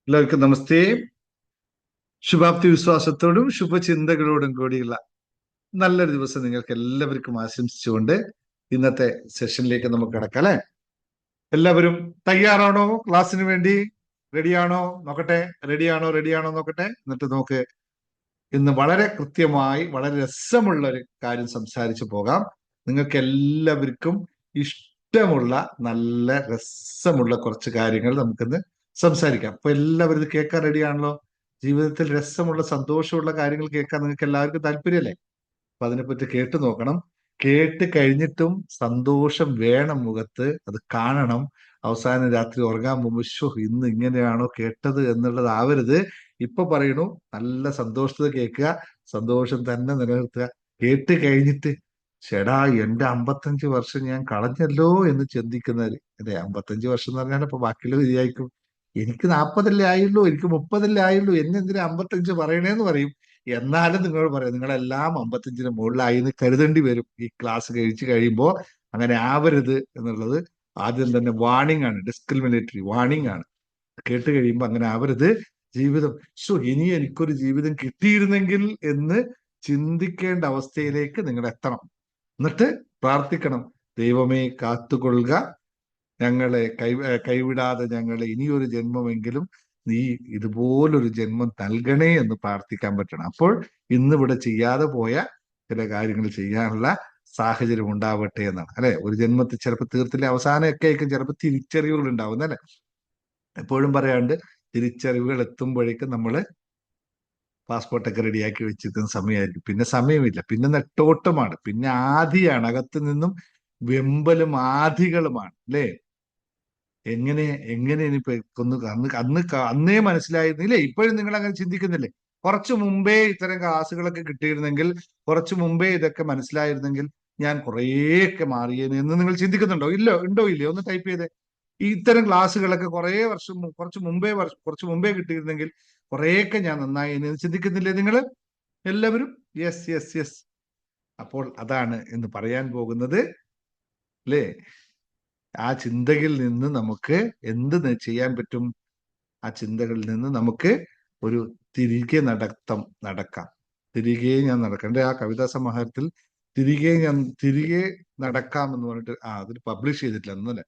എല്ലാവർക്കും നമസ്തേ. ശുഭാപ്തി വിശ്വാസത്തോടും ശുഭചിന്തകളോടും കൂടിയുള്ള നല്ലൊരു ദിവസം നിങ്ങൾക്ക് എല്ലാവർക്കും ആശംസിച്ചുകൊണ്ട് ഇന്നത്തെ സെഷനിലേക്ക് നമുക്ക് കിടക്കാം അല്ലെ. എല്ലാവരും തയ്യാറാണോ? ക്ലാസ്സിന് വേണ്ടി റെഡിയാണോ? നോക്കട്ടെ. റെഡിയാണോ നോക്കട്ടെ. എന്നിട്ട് നമുക്ക് ഇന്ന് വളരെ കൃത്യമായി വളരെ രസമുള്ള ഒരു കാര്യം സംസാരിച്ചു പോകാം. നിങ്ങൾക്ക് എല്ലാവർക്കും ഇഷ്ടമുള്ള നല്ല രസമുള്ള കുറച്ച് കാര്യങ്ങൾ നമുക്കിന്ന് സംസാരിക്കാം. അപ്പൊ എല്ലാവരും ഇത് കേൾക്കാൻ റെഡിയാണല്ലോ? ജീവിതത്തിൽ രസമുള്ള സന്തോഷമുള്ള കാര്യങ്ങൾ കേൾക്കാൻ നിങ്ങൾക്ക് എല്ലാവർക്കും താല്പര്യമല്ലേ? അപ്പൊ അതിനെപ്പറ്റി കേട്ടു നോക്കണം. കേട്ട് കഴിഞ്ഞിട്ടും സന്തോഷം വേണം മുഖത്ത്, അത് കാണണം. അവസാനം രാത്രി ഉറങ്ങാൻ പോകുമ്പോൾ ശോ ഇന്ന് ഇങ്ങനെയാണോ കേട്ടത് എന്നുള്ളത് ആവരുത്. ഇപ്പൊ പറയണു, നല്ല സന്തോഷത്തിൽ കേൾക്കുക, സന്തോഷം തന്നെ നിലനിർത്തുക. കേട്ട് കഴിഞ്ഞിട്ട് ചേടാ എന്റെ 55 വർഷം ഞാൻ കളഞ്ഞല്ലോ എന്ന് ചിന്തിക്കുന്നവര് അല്ലെ. 55 വർഷം എന്ന് പറഞ്ഞാൽ ഇപ്പൊ ബാക്കിയുള്ള വിചാരിക്കും എനിക്ക് 40 ആയുള്ളൂ, എനിക്ക് 30 ആയുള്ളൂ, എന്നെ എന്തിനാ 55 പറയണേന്ന് പറയും. എന്നാലും നിങ്ങൾ പറയാം നിങ്ങളെല്ലാം 55 മുകളിലായി എന്ന് കരുതേണ്ടി വരും ഈ ക്ലാസ് കഴിച്ചു കഴിയുമ്പോൾ. അങ്ങനെ ആവരുത് എന്നുള്ളത് ആദ്യം തന്നെ വാണിംഗ് ആണ്, ഡിസ്ക്രിമിനേറ്ററി വാണിംഗ് ആണ്. കേട്ട് കഴിയുമ്പോൾ അങ്ങനെ ആവരുത്. ജീവിതം ഇനി എനിക്കൊരു ജീവിതം കിട്ടിയിരുന്നെങ്കിൽ എന്ന് ചിന്തിക്കേണ്ട അവസ്ഥയിലേക്ക് നിങ്ങൾ എത്തണം. എന്നിട്ട് പ്രാർത്ഥിക്കണം, ദൈവമേ കാത്തുകൊള്ളുക, ഞങ്ങളെ കൈവിടാതെ ഞങ്ങളെ ഇനിയൊരു ജന്മമെങ്കിലും നീ ഇതുപോലൊരു ജന്മം നൽകണേ എന്ന് പ്രാർത്ഥിക്കാൻ പറ്റണം. അപ്പോൾ ഇന്നിവിടെ ചെയ്യാതെ പോയ ചില കാര്യങ്ങൾ ചെയ്യാനുള്ള സാഹചര്യം ഉണ്ടാവട്ടെ എന്നാണ് അല്ലെ. ഒരു ജന്മത്തിൽ ചിലപ്പോൾ തീർത്തില്ല, അവസാനമൊക്കെ ആയിരിക്കും ചിലപ്പോൾ തിരിച്ചറിവുകൾ ഉണ്ടാവുന്ന അല്ലെ. എപ്പോഴും പറയാണ്ട് തിരിച്ചറിവുകൾ എത്തുമ്പോഴേക്കും നമ്മള് പാസ്പോർട്ടൊക്കെ റെഡിയാക്കി വെച്ചിരിക്കുന്ന സമയമായിരിക്കും. പിന്നെ സമയമില്ല, പിന്നെ നെട്ടോട്ടമാണ്, പിന്നെ ആധിയാണ്, അകത്തു നിന്നും വെമ്പലും ആധികളുമാണ് അല്ലേ. എങ്ങനെ എങ്ങനെ ഇനിയിപ്പോ ഒന്ന് അന്ന് അന്ന് അന്നേ മനസ്സിലായിരുന്നില്ലേ? ഇപ്പോഴും നിങ്ങൾ അങ്ങനെ ചിന്തിക്കുന്നില്ലേ? കുറച്ചു മുമ്പേ ഇത്തരം ക്ലാസ്സുകളൊക്കെ കിട്ടിയിരുന്നെങ്കിൽ, കുറച്ചു മുമ്പേ ഇതൊക്കെ മനസ്സിലായിരുന്നെങ്കിൽ ഞാൻ കുറേയൊക്കെ മാറിയേനെ എന്ന് നിങ്ങൾ ചിന്തിക്കുന്നുണ്ടോ? ഇല്ലയോ? ഒന്ന് ടൈപ്പ് ചെയ്തേ. ഇത്തരം ക്ലാസ്സുകളൊക്കെ കുറച്ചു മുമ്പേ കിട്ടിയിരുന്നെങ്കിൽ കുറേയൊക്കെ ഞാൻ നന്നായി എന്ന് ചിന്തിക്കുന്നില്ലേ നിങ്ങൾ എല്ലാവരും? Yes yes yes. അപ്പോൾ അതാണ് എന്ന് പറയാൻ പോകുന്നത് അല്ലേ. ആ ചിന്തകളിൽ നിന്ന് നമുക്ക് എന്ത് ചെയ്യാൻ പറ്റും? ആ ചിന്തകളിൽ നിന്ന് നമുക്ക് ഒരു തിരികെ നടക്കാം. ഞാൻ നടക്കാം. എൻ്റെ ആ കവിതാ സമാഹാരത്തിൽ തിരികെ നടക്കാം എന്ന് പറഞ്ഞിട്ട് അതിൽ പബ്ലിഷ് ചെയ്തിട്ടില്ല എന്നല്ലേ.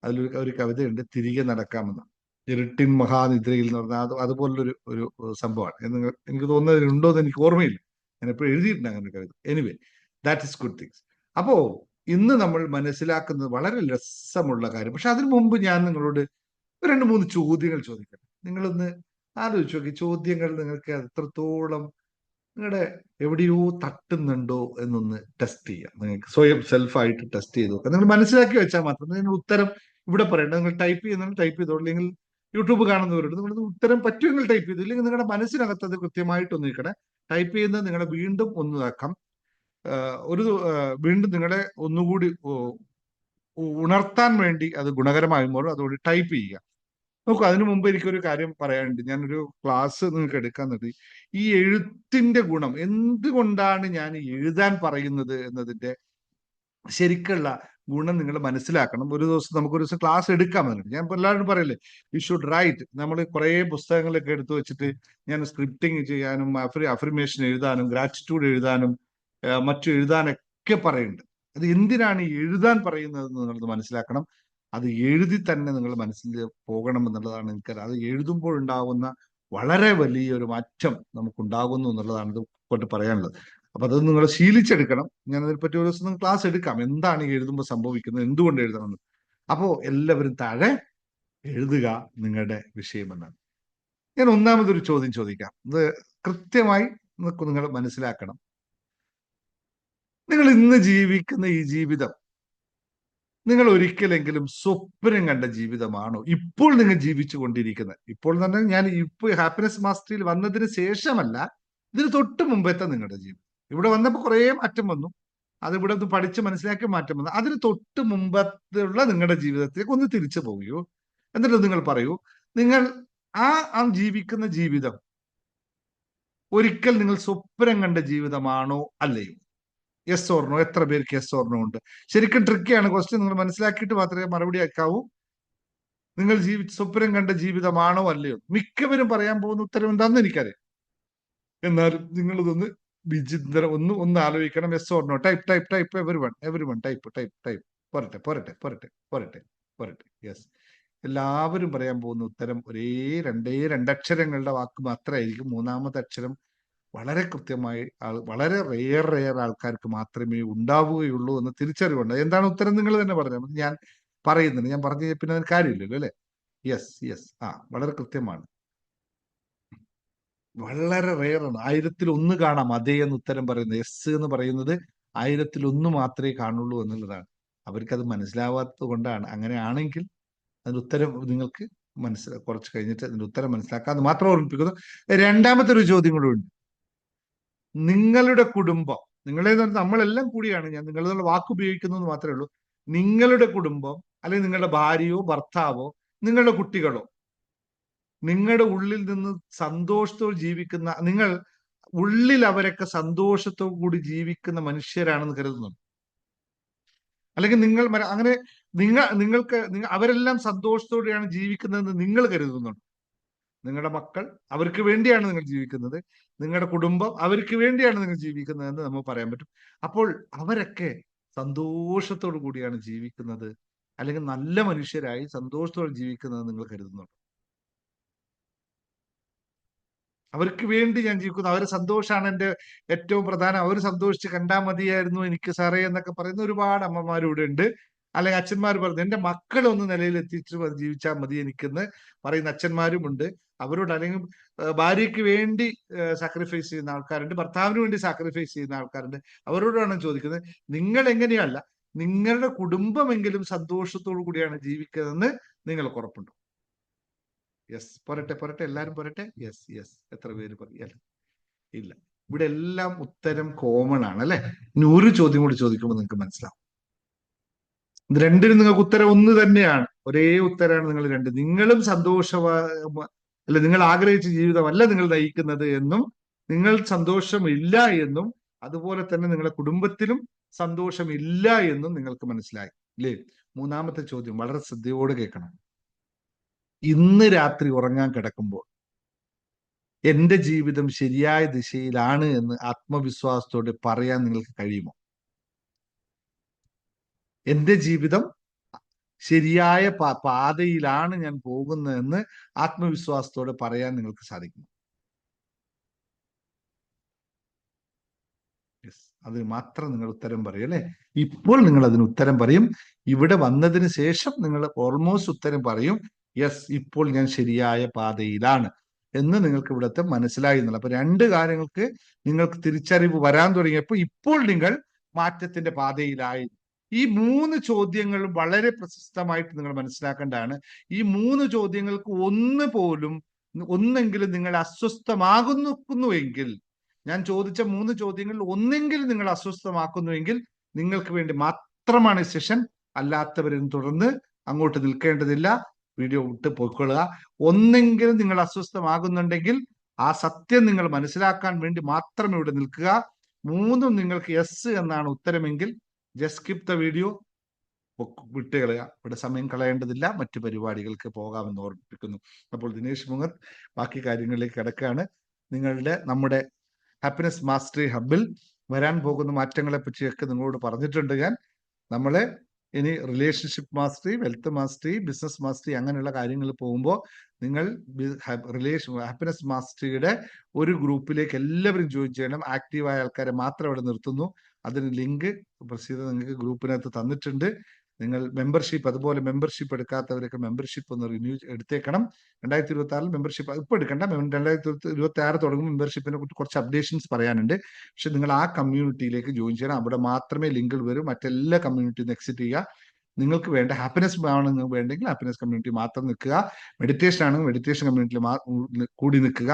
അതിലൊരു കവിതയുണ്ട്, തിരികെ നടക്കാമെന്ന്. ഇരുട്ടിൻ മഹാനിദ്രയിൽ എന്ന് പറഞ്ഞാൽ അതുപോലൊരു ഒരു സംഭവമാണ്. എനിക്ക് തോന്നുന്നത് ഉണ്ടോ എന്ന് എനിക്ക് ഓർമ്മയില്ല. ഞാൻ എപ്പോഴും എഴുതിയിട്ടുണ്ട് അങ്ങനെ ഒരു കവിത. Anyway, that is good things. അപ്പോ ഇന്ന് നമ്മൾ മനസ്സിലാക്കുന്നത് വളരെ രസമുള്ള കാര്യം. പക്ഷെ അതിനു മുമ്പ് ഞാൻ നിങ്ങളോട് 2-3 ചോദ്യങ്ങൾ ചോദിക്കട്ടെ. നിങ്ങളൊന്ന് ആലോചിച്ച് നോക്കി, ചോദ്യങ്ങൾ നിങ്ങൾക്ക് എത്രത്തോളം നിങ്ങളുടെ എവിടെയോ തട്ടുന്നുണ്ടോ എന്നൊന്ന് ടെസ്റ്റ് ചെയ്യാം. നിങ്ങൾക്ക് സ്വയം സെൽഫായിട്ട് ടെസ്റ്റ് ചെയ്ത് നോക്കാം. നിങ്ങൾ മനസ്സിലാക്കി വെച്ചാൽ മാത്രം നിങ്ങൾ ഉത്തരം ഇവിടെ പറയണ്ട. നിങ്ങൾ ടൈപ്പ് ചെയ്യുന്നത് ടൈപ്പ് ചെയ്തോളൂ. അല്ലെങ്കിൽ യൂട്യൂബ് കാണുന്നവരോട് നിങ്ങൾ ഉത്തരം പറ്റുമെങ്കിൽ ടൈപ്പ് ചെയ്തു, ഇല്ലെങ്കിൽ നിങ്ങളുടെ മനസ്സിനകത്ത് അത് കൃത്യമായിട്ടൊന്ന് നിൽക്കണേ. ടൈപ്പ് ചെയ്യുന്നത് നിങ്ങളെ വീണ്ടും ഒന്ന് ആക്കാം. വീണ്ടും നിങ്ങളെ ഒന്നുകൂടി ഉണർത്താൻ വേണ്ടി അത് ഗുണകരമാകുമ്പോൾ അതുകൊണ്ട് ടൈപ്പ് ചെയ്യുക. നോക്കൂ, അതിനു മുമ്പ് എനിക്കൊരു കാര്യം പറയാനുണ്ട്. ഞാനൊരു ക്ലാസ് നിങ്ങൾക്ക് എടുക്കാൻ നിർത്തി. ഈ എഴുത്തിന്റെ ഗുണം എന്തുകൊണ്ടാണ് ഞാൻ എഴുതാൻ പറയുന്നത് എന്നതിന്റെ ശരിക്കുള്ള ഗുണം നിങ്ങൾ മനസ്സിലാക്കണം. നമുക്കൊരു ദിവസം ക്ലാസ് എടുക്കാൻ വന്നിട്ട് ഞാൻ എല്ലാവരും പറയല്ലേ, യു ഷുഡ് റൈറ്റ്. നമ്മൾ കുറെ പുസ്തകങ്ങളൊക്കെ എടുത്തു വെച്ചിട്ട് ഞാൻ സ്ക്രിപ്റ്റിംഗ് ചെയ്യാനും അഫർമേഷൻ എഴുതാനും ഗ്രാറ്റിറ്റ്യൂഡ് എഴുതാനും മറ്റു എഴുതാനൊക്കെ പറയുന്നുണ്ട്. അത് എന്തിനാണ് ഈ എഴുതാൻ പറയുന്നത് എന്ന് നിങ്ങൾ മനസ്സിലാക്കണം. അത് എഴുതി തന്നെ നിങ്ങൾ മനസ്സിൽ പോകണം എന്നുള്ളതാണ് എനിക്കറിയാം. അത് എഴുതുമ്പോൾ ഉണ്ടാകുന്ന വളരെ വലിയൊരു മാറ്റം നമുക്കുണ്ടാകുന്നു എന്നുള്ളതാണ് ഇത് കൊണ്ട് പറയാനുള്ളത്. അപ്പൊ അത് നിങ്ങൾ ശീലിച്ചെടുക്കണം. ഞാൻ അതിനെപ്പറ്റി ഒരു ദിവസം ക്ലാസ് എടുക്കാം, എന്താണ് ഈ എഴുതുമ്പോൾ സംഭവിക്കുന്നത്, എന്തുകൊണ്ട് എഴുതണമെന്ന്. അപ്പോ എല്ലാവരും താഴെ എഴുതുക നിങ്ങളുടെ വിഷയമെന്നാണ്. ഞാൻ ഒന്നാമതൊരു ചോദ്യം ചോദിക്കാം. ഇത് കൃത്യമായി നിങ്ങൾ മനസ്സിലാക്കണം. നിങ്ങൾ ഇന്ന് ജീവിക്കുന്ന ഈ ജീവിതം നിങ്ങൾ ഒരിക്കലെങ്കിലും സ്വപ്നം കണ്ട ജീവിതമാണോ ഇപ്പോൾ നിങ്ങൾ ജീവിച്ചു കൊണ്ടിരിക്കുന്നത്? ഇപ്പോൾ എന്ന് പറഞ്ഞാൽ ഞാൻ ഇപ്പോൾ ഹാപ്പിനെസ് മാസ്റ്ററിയിൽ വന്നതിന് ശേഷമല്ല, ഇതിന് തൊട്ട് മുമ്പത്തെ നിങ്ങളുടെ ജീവിതം. ഇവിടെ വന്നപ്പോൾ കുറേ മാറ്റം വന്നു, അത് ഇവിടെ ഒന്ന് പഠിച്ച് മനസ്സിലാക്കി മാറ്റം വന്നു. അതിന് തൊട്ട് മുമ്പത്തുള്ള നിങ്ങളുടെ ജീവിതത്തിലേക്ക് ഒന്ന് തിരിച്ചു പോവുകയോ, എന്നിട്ട് നിങ്ങൾ പറയൂ, നിങ്ങൾ ആ ജീവിക്കുന്ന ജീവിതം ഒരിക്കൽ നിങ്ങൾ സ്വപ്നം കണ്ട ജീവിതമാണോ അല്ലയോ? Yes or no. എത്ര പേർക്ക് യെസ് ഓർണോ ഉണ്ട്? ശരിക്കും ട്രിക്കിയാണ് ക്വസ്റ്റ്യൻ. നിങ്ങൾ മനസ്സിലാക്കിയിട്ട് മാത്രമേ മറുപടി അയക്കാവൂ. നിങ്ങൾ സ്വപ്നം കണ്ട ജീവിതമാണോ അല്ലയോ? മിക്കവരും പറയാൻ പോകുന്ന ഉത്തരം എന്താണെന്ന് എനിക്കറിയാം. എന്നാലും നിങ്ങളിതൊന്ന് വിചിന്തനം ഒന്ന് ആലോചിക്കണം. Yes or no. Type every one type. പോരട്ടെ. യെസ്. എല്ലാവരും പറയാൻ പോകുന്ന ഉത്തരം രണ്ടക്ഷരങ്ങളുടെ വാക്ക് മാത്രമായിരിക്കും. മൂന്നാമത്തെ അക്ഷരം വളരെ കൃത്യമായി വളരെ റെയർ ആൾക്കാർക്ക് മാത്രമേ ഉണ്ടാവുകയുള്ളൂ എന്ന് തിരിച്ചറിവുണ്ട്. എന്താണ് ഉത്തരം നിങ്ങൾ തന്നെ പറഞ്ഞത്. ഞാൻ പറയുന്നുണ്ട്. ഞാൻ പറഞ്ഞു പിന്നെ അതിന് കാര്യമില്ലല്ലോ അല്ലെ? യെസ്. വളരെ കൃത്യമാണ്. വളരെ റെയറാണ്. 1000-1 കാണാം അതേ എന്ന് ഉത്തരം പറയുന്നത്. എസ് എന്ന് പറയുന്നത് 1000-1 മാത്രമേ കാണുള്ളൂ എന്നുള്ളതാണ്. അവർക്കത് മനസ്സിലാവാത്തത് കൊണ്ടാണ്. അങ്ങനെയാണെങ്കിൽ അതിന്റെ ഉത്തരം നിങ്ങൾക്ക് കുറച്ച് കഴിഞ്ഞിട്ട് അതിന്റെ ഉത്തരം മനസ്സിലാക്കാമെന്ന് മാത്രം ഓർമ്മിപ്പിക്കുന്നു. രണ്ടാമത്തെ ഒരു ചോദ്യം കൂടെ ഉണ്ട്. നിങ്ങളുടെ കുടുംബം, നമ്മളെല്ലാം കൂടിയാണ്, ഞാൻ നിങ്ങളുടെ വാക്ക് ഉപയോഗിക്കുന്നത് മാത്രമേ ഉള്ളൂ. നിങ്ങളുടെ കുടുംബം അല്ലെങ്കിൽ നിങ്ങളുടെ ഭാര്യയോ ഭർത്താവോ നിങ്ങളുടെ കുട്ടികളോ നിങ്ങളുടെ ഉള്ളിൽ നിന്ന് സന്തോഷത്തോടെ ജീവിക്കുന്ന, നിങ്ങൾ ഉള്ളിൽ അവരൊക്കെ സന്തോഷത്തോടു കൂടി ജീവിക്കുന്ന മനുഷ്യരാണെന്ന് കരുതുന്നു. അല്ലെങ്കിൽ അങ്ങനെ നിങ്ങൾക്ക് അവരെല്ലാം സന്തോഷത്തോടെയാണ് ജീവിക്കുന്നതെന്ന് നിങ്ങൾ കരുതുന്നുണ്ട്. നിങ്ങളുടെ മക്കൾ, അവർക്ക് വേണ്ടിയാണ് നിങ്ങൾ ജീവിക്കുന്നത്. നിങ്ങളുടെ കുടുംബം, അവർക്ക് വേണ്ടിയാണ് നിങ്ങൾ ജീവിക്കുന്നതെന്ന് നമുക്ക് പറയാൻ പറ്റും. അപ്പോൾ അവരൊക്കെ സന്തോഷത്തോടു കൂടിയാണ് ജീവിക്കുന്നത്, അല്ലെങ്കിൽ നല്ല മനുഷ്യരായി സന്തോഷത്തോടെ ജീവിക്കുന്നത് നിങ്ങൾ കരുതുന്നുണ്ട്. അവർക്ക് വേണ്ടി ഞാൻ ജീവിക്കുന്നു, അവരെ സന്തോഷമാണ് എൻ്റെ ഏറ്റവും പ്രധാനം, അവർ സന്തോഷിച്ച് കണ്ടാൽ മതിയായിരുന്നു എനിക്ക് സാറേ എന്നൊക്കെ പറയുന്ന ഒരുപാട് അമ്മമാരിവിടെ ഉണ്ട്. അല്ലെങ്കിൽ അച്ഛന്മാർ പറഞ്ഞു എൻ്റെ മക്കളെ ഒന്ന് നിലയിൽ എത്തിച്ച് ജീവിച്ചാൽ മതി എനിക്കെന്ന് പറയുന്ന അച്ഛന്മാരും ഉണ്ട്. അവരോട്, അല്ലെങ്കിൽ ഭാര്യയ്ക്ക് വേണ്ടി സാക്രിഫൈസ് ചെയ്യുന്ന ആൾക്കാരുണ്ട്, ഭർത്താവിന് വേണ്ടി സാക്രിഫൈസ് ചെയ്യുന്ന ആൾക്കാരുണ്ട്. അവരോടാണ് ചോദിക്കുന്നത്, നിങ്ങൾ എങ്ങനെയല്ല, നിങ്ങളുടെ കുടുംബമെങ്കിലും സന്തോഷത്തോടു കൂടിയാണ് ജീവിക്കുന്നതെന്ന് നിങ്ങൾക്ക് ഉറപ്പുണ്ടോ? യെസ്. പോരട്ടെ, എല്ലാരും പോരട്ടെ. യെസ്. എത്ര പേര് പറയാ? ഇല്ല. ഇവിടെ എല്ലാം ഉത്തരം കോമൺ ആണ് അല്ലെ? ഇനി ഒരു ചോദ്യം കൂടി ചോദിക്കുമ്പോൾ നിങ്ങൾക്ക് മനസ്സിലാവും. ഇത് രണ്ടിനും നിങ്ങൾക്ക് ഉത്തരം ഒന്ന് തന്നെയാണ്. ഒരേ ഉത്തരമാണ് നിങ്ങൾ രണ്ട്. നിങ്ങളും അല്ല, നിങ്ങൾ ആഗ്രഹിച്ച ജീവിതമല്ല നിങ്ങൾ നയിക്കുന്നത് എന്നും, നിങ്ങൾ സന്തോഷമില്ല എന്നും, അതുപോലെ തന്നെ നിങ്ങളുടെ കുടുംബത്തിലും സന്തോഷമില്ല എന്നും നിങ്ങൾക്ക് മനസ്സിലായി അല്ലേ? മൂന്നാമത്തെ ചോദ്യം വളരെ ശ്രദ്ധയോടെ കേൾക്കണം. ഇന്ന് രാത്രി ഉറങ്ങാൻ കിടക്കുമ്പോൾ എന്റെ ജീവിതം ശരിയായ ദിശയിലാണ് എന്ന് ആത്മവിശ്വാസത്തോടെ പറയാൻ നിങ്ങൾക്ക് കഴിയുമോ? എന്റെ ജീവിതം ശരിയായ പാതയിലാണ് ഞാൻ പോകുന്നതെന്ന് ആത്മവിശ്വാസത്തോടെ പറയാൻ നിങ്ങൾക്ക് സാധിക്കും. അതിന് മാത്രം നിങ്ങൾ ഉത്തരം പറയും അല്ലെ? ഇപ്പോൾ നിങ്ങൾ അതിന് ഉത്തരം പറയും. ഇവിടെ വന്നതിന് ശേഷം നിങ്ങൾ ഓൾമോസ്റ്റ് ഉത്തരം പറയും. യെസ്, ഇപ്പോൾ ഞാൻ ശരിയായ പാതയിലാണ് എന്ന് നിങ്ങൾക്ക് ഇവിടുത്തെ മനസ്സിലായി എന്നുള്ളത്. അപ്പൊ രണ്ട് കാര്യങ്ങൾക്ക് നിങ്ങൾക്ക് തിരിച്ചറിവ് വരാൻ തുടങ്ങിയപ്പോൾ ഇപ്പോൾ നിങ്ങൾ മാറ്റത്തിന്റെ പാതയിലായി. ഈ 3 ചോദ്യങ്ങൾ വളരെ പ്രശസ്തമായിട്ട് നിങ്ങൾ മനസ്സിലാക്കേണ്ടതാണ്. ഈ 3 ചോദ്യങ്ങൾക്ക് ഒന്നെങ്കിലും നിങ്ങൾ അസ്വസ്ഥമാകുന്നുവെങ്കിൽ, ഞാൻ ചോദിച്ച 3 ചോദ്യങ്ങളിൽ ഒന്നെങ്കിലും നിങ്ങൾ അസ്വസ്ഥമാക്കുന്നുവെങ്കിൽ നിങ്ങൾക്ക് വേണ്ടി മാത്രമാണ് ഈ സെഷൻ. അല്ലാത്തവരും തുടർന്ന് അങ്ങോട്ട് നിൽക്കേണ്ടതില്ല, വീഡിയോ വിട്ട് പോയിക്കൊള്ളുക. ഒന്നെങ്കിലും നിങ്ങൾ അസ്വസ്ഥമാകുന്നുണ്ടെങ്കിൽ ആ സത്യം നിങ്ങൾ മനസ്സിലാക്കാൻ വേണ്ടി മാത്രം ഇവിടെ നിൽക്കുക. 3 നിങ്ങൾക്ക് യെസ് എന്നാണ് ഉത്തരമെങ്കിൽ ജസ്റ്റ് സ്കിപ്പ് ദ വീഡിയോ, വിട്ടുകളയുക. ഇവിടെ സമയം കളയേണ്ടതില്ല, മറ്റു പരിപാടികൾക്ക് പോകാമെന്ന് ഓർമ്മിപ്പിക്കുന്നു. അപ്പോൾ ദിനേശ് മുങ്ങത്ത് ബാക്കി കാര്യങ്ങളിലേക്ക് കിടക്കുകയാണ്. നമ്മുടെ ഹാപ്പിനെസ് മാസ്റ്ററി ഹബിൽ വരാൻ പോകുന്ന മാറ്റങ്ങളെ പറ്റിയൊക്കെ നിങ്ങളോട് പറഞ്ഞിട്ടുണ്ട് ഞാൻ. നമ്മളെ ഇനി relationship mastery, wealth mastery, business mastery അങ്ങനെയുള്ള കാര്യങ്ങൾ പോകുമ്പോൾ നിങ്ങൾ ഹാപ്പിനെസ് മാസ്റ്ററിയുടെ ഒരു ഗ്രൂപ്പിലേക്ക് എല്ലാവരും ജോയിൻ ചെയ്യണം. ആക്റ്റീവായ ആൾക്കാരെ മാത്രം അവിടെ നിർത്തുന്നു. അതിന് ലിങ്ക് പ്രസീത നിങ്ങൾക്ക് ഗ്രൂപ്പിനകത്ത് തന്നിട്ടുണ്ട്. നിങ്ങൾ മെമ്പർഷിപ്പ്, അതുപോലെ മെമ്പർഷിപ്പ് എടുക്കാത്തവരൊക്കെ മെമ്പർഷിപ്പ് ഒന്ന് റിന്യൂ എടുത്തേക്കണം. 2026 മെമ്പർഷിപ്പ് ഇപ്പോൾ എടുക്കണ്ട, 2026 തുടങ്ങുമ്പോൾ മെമ്പർഷിപ്പിനെ കുറിച്ച് കുറച്ച് അപ്ഡേഷൻസ് പറയാനുണ്ട്. പക്ഷെ നിങ്ങൾ ആ കമ്മ്യൂണിറ്റിയിലേക്ക് ജോയിൻ ചെയ്യണം. അവിടെ മാത്രമേ ലിങ്കുകൾ വരും. മറ്റെല്ലാ കമ്മ്യൂണിറ്റിയിൽ നിന്ന് എക്സിറ്റ് ചെയ്യുക. നിങ്ങൾക്ക് വേണ്ട ഹാപ്പിനെസ് ആണെന്ന് വേണ്ടെങ്കിൽ ഹാപ്പിനെസ് കമ്മ്യൂണിറ്റി മാത്രം നിൽക്കുക. മെഡിറ്റേഷൻ ആണെങ്കിൽ മെഡിറ്റേഷൻ കമ്മ്യൂണിറ്റിയിൽ കൂടി നിൽക്കുക.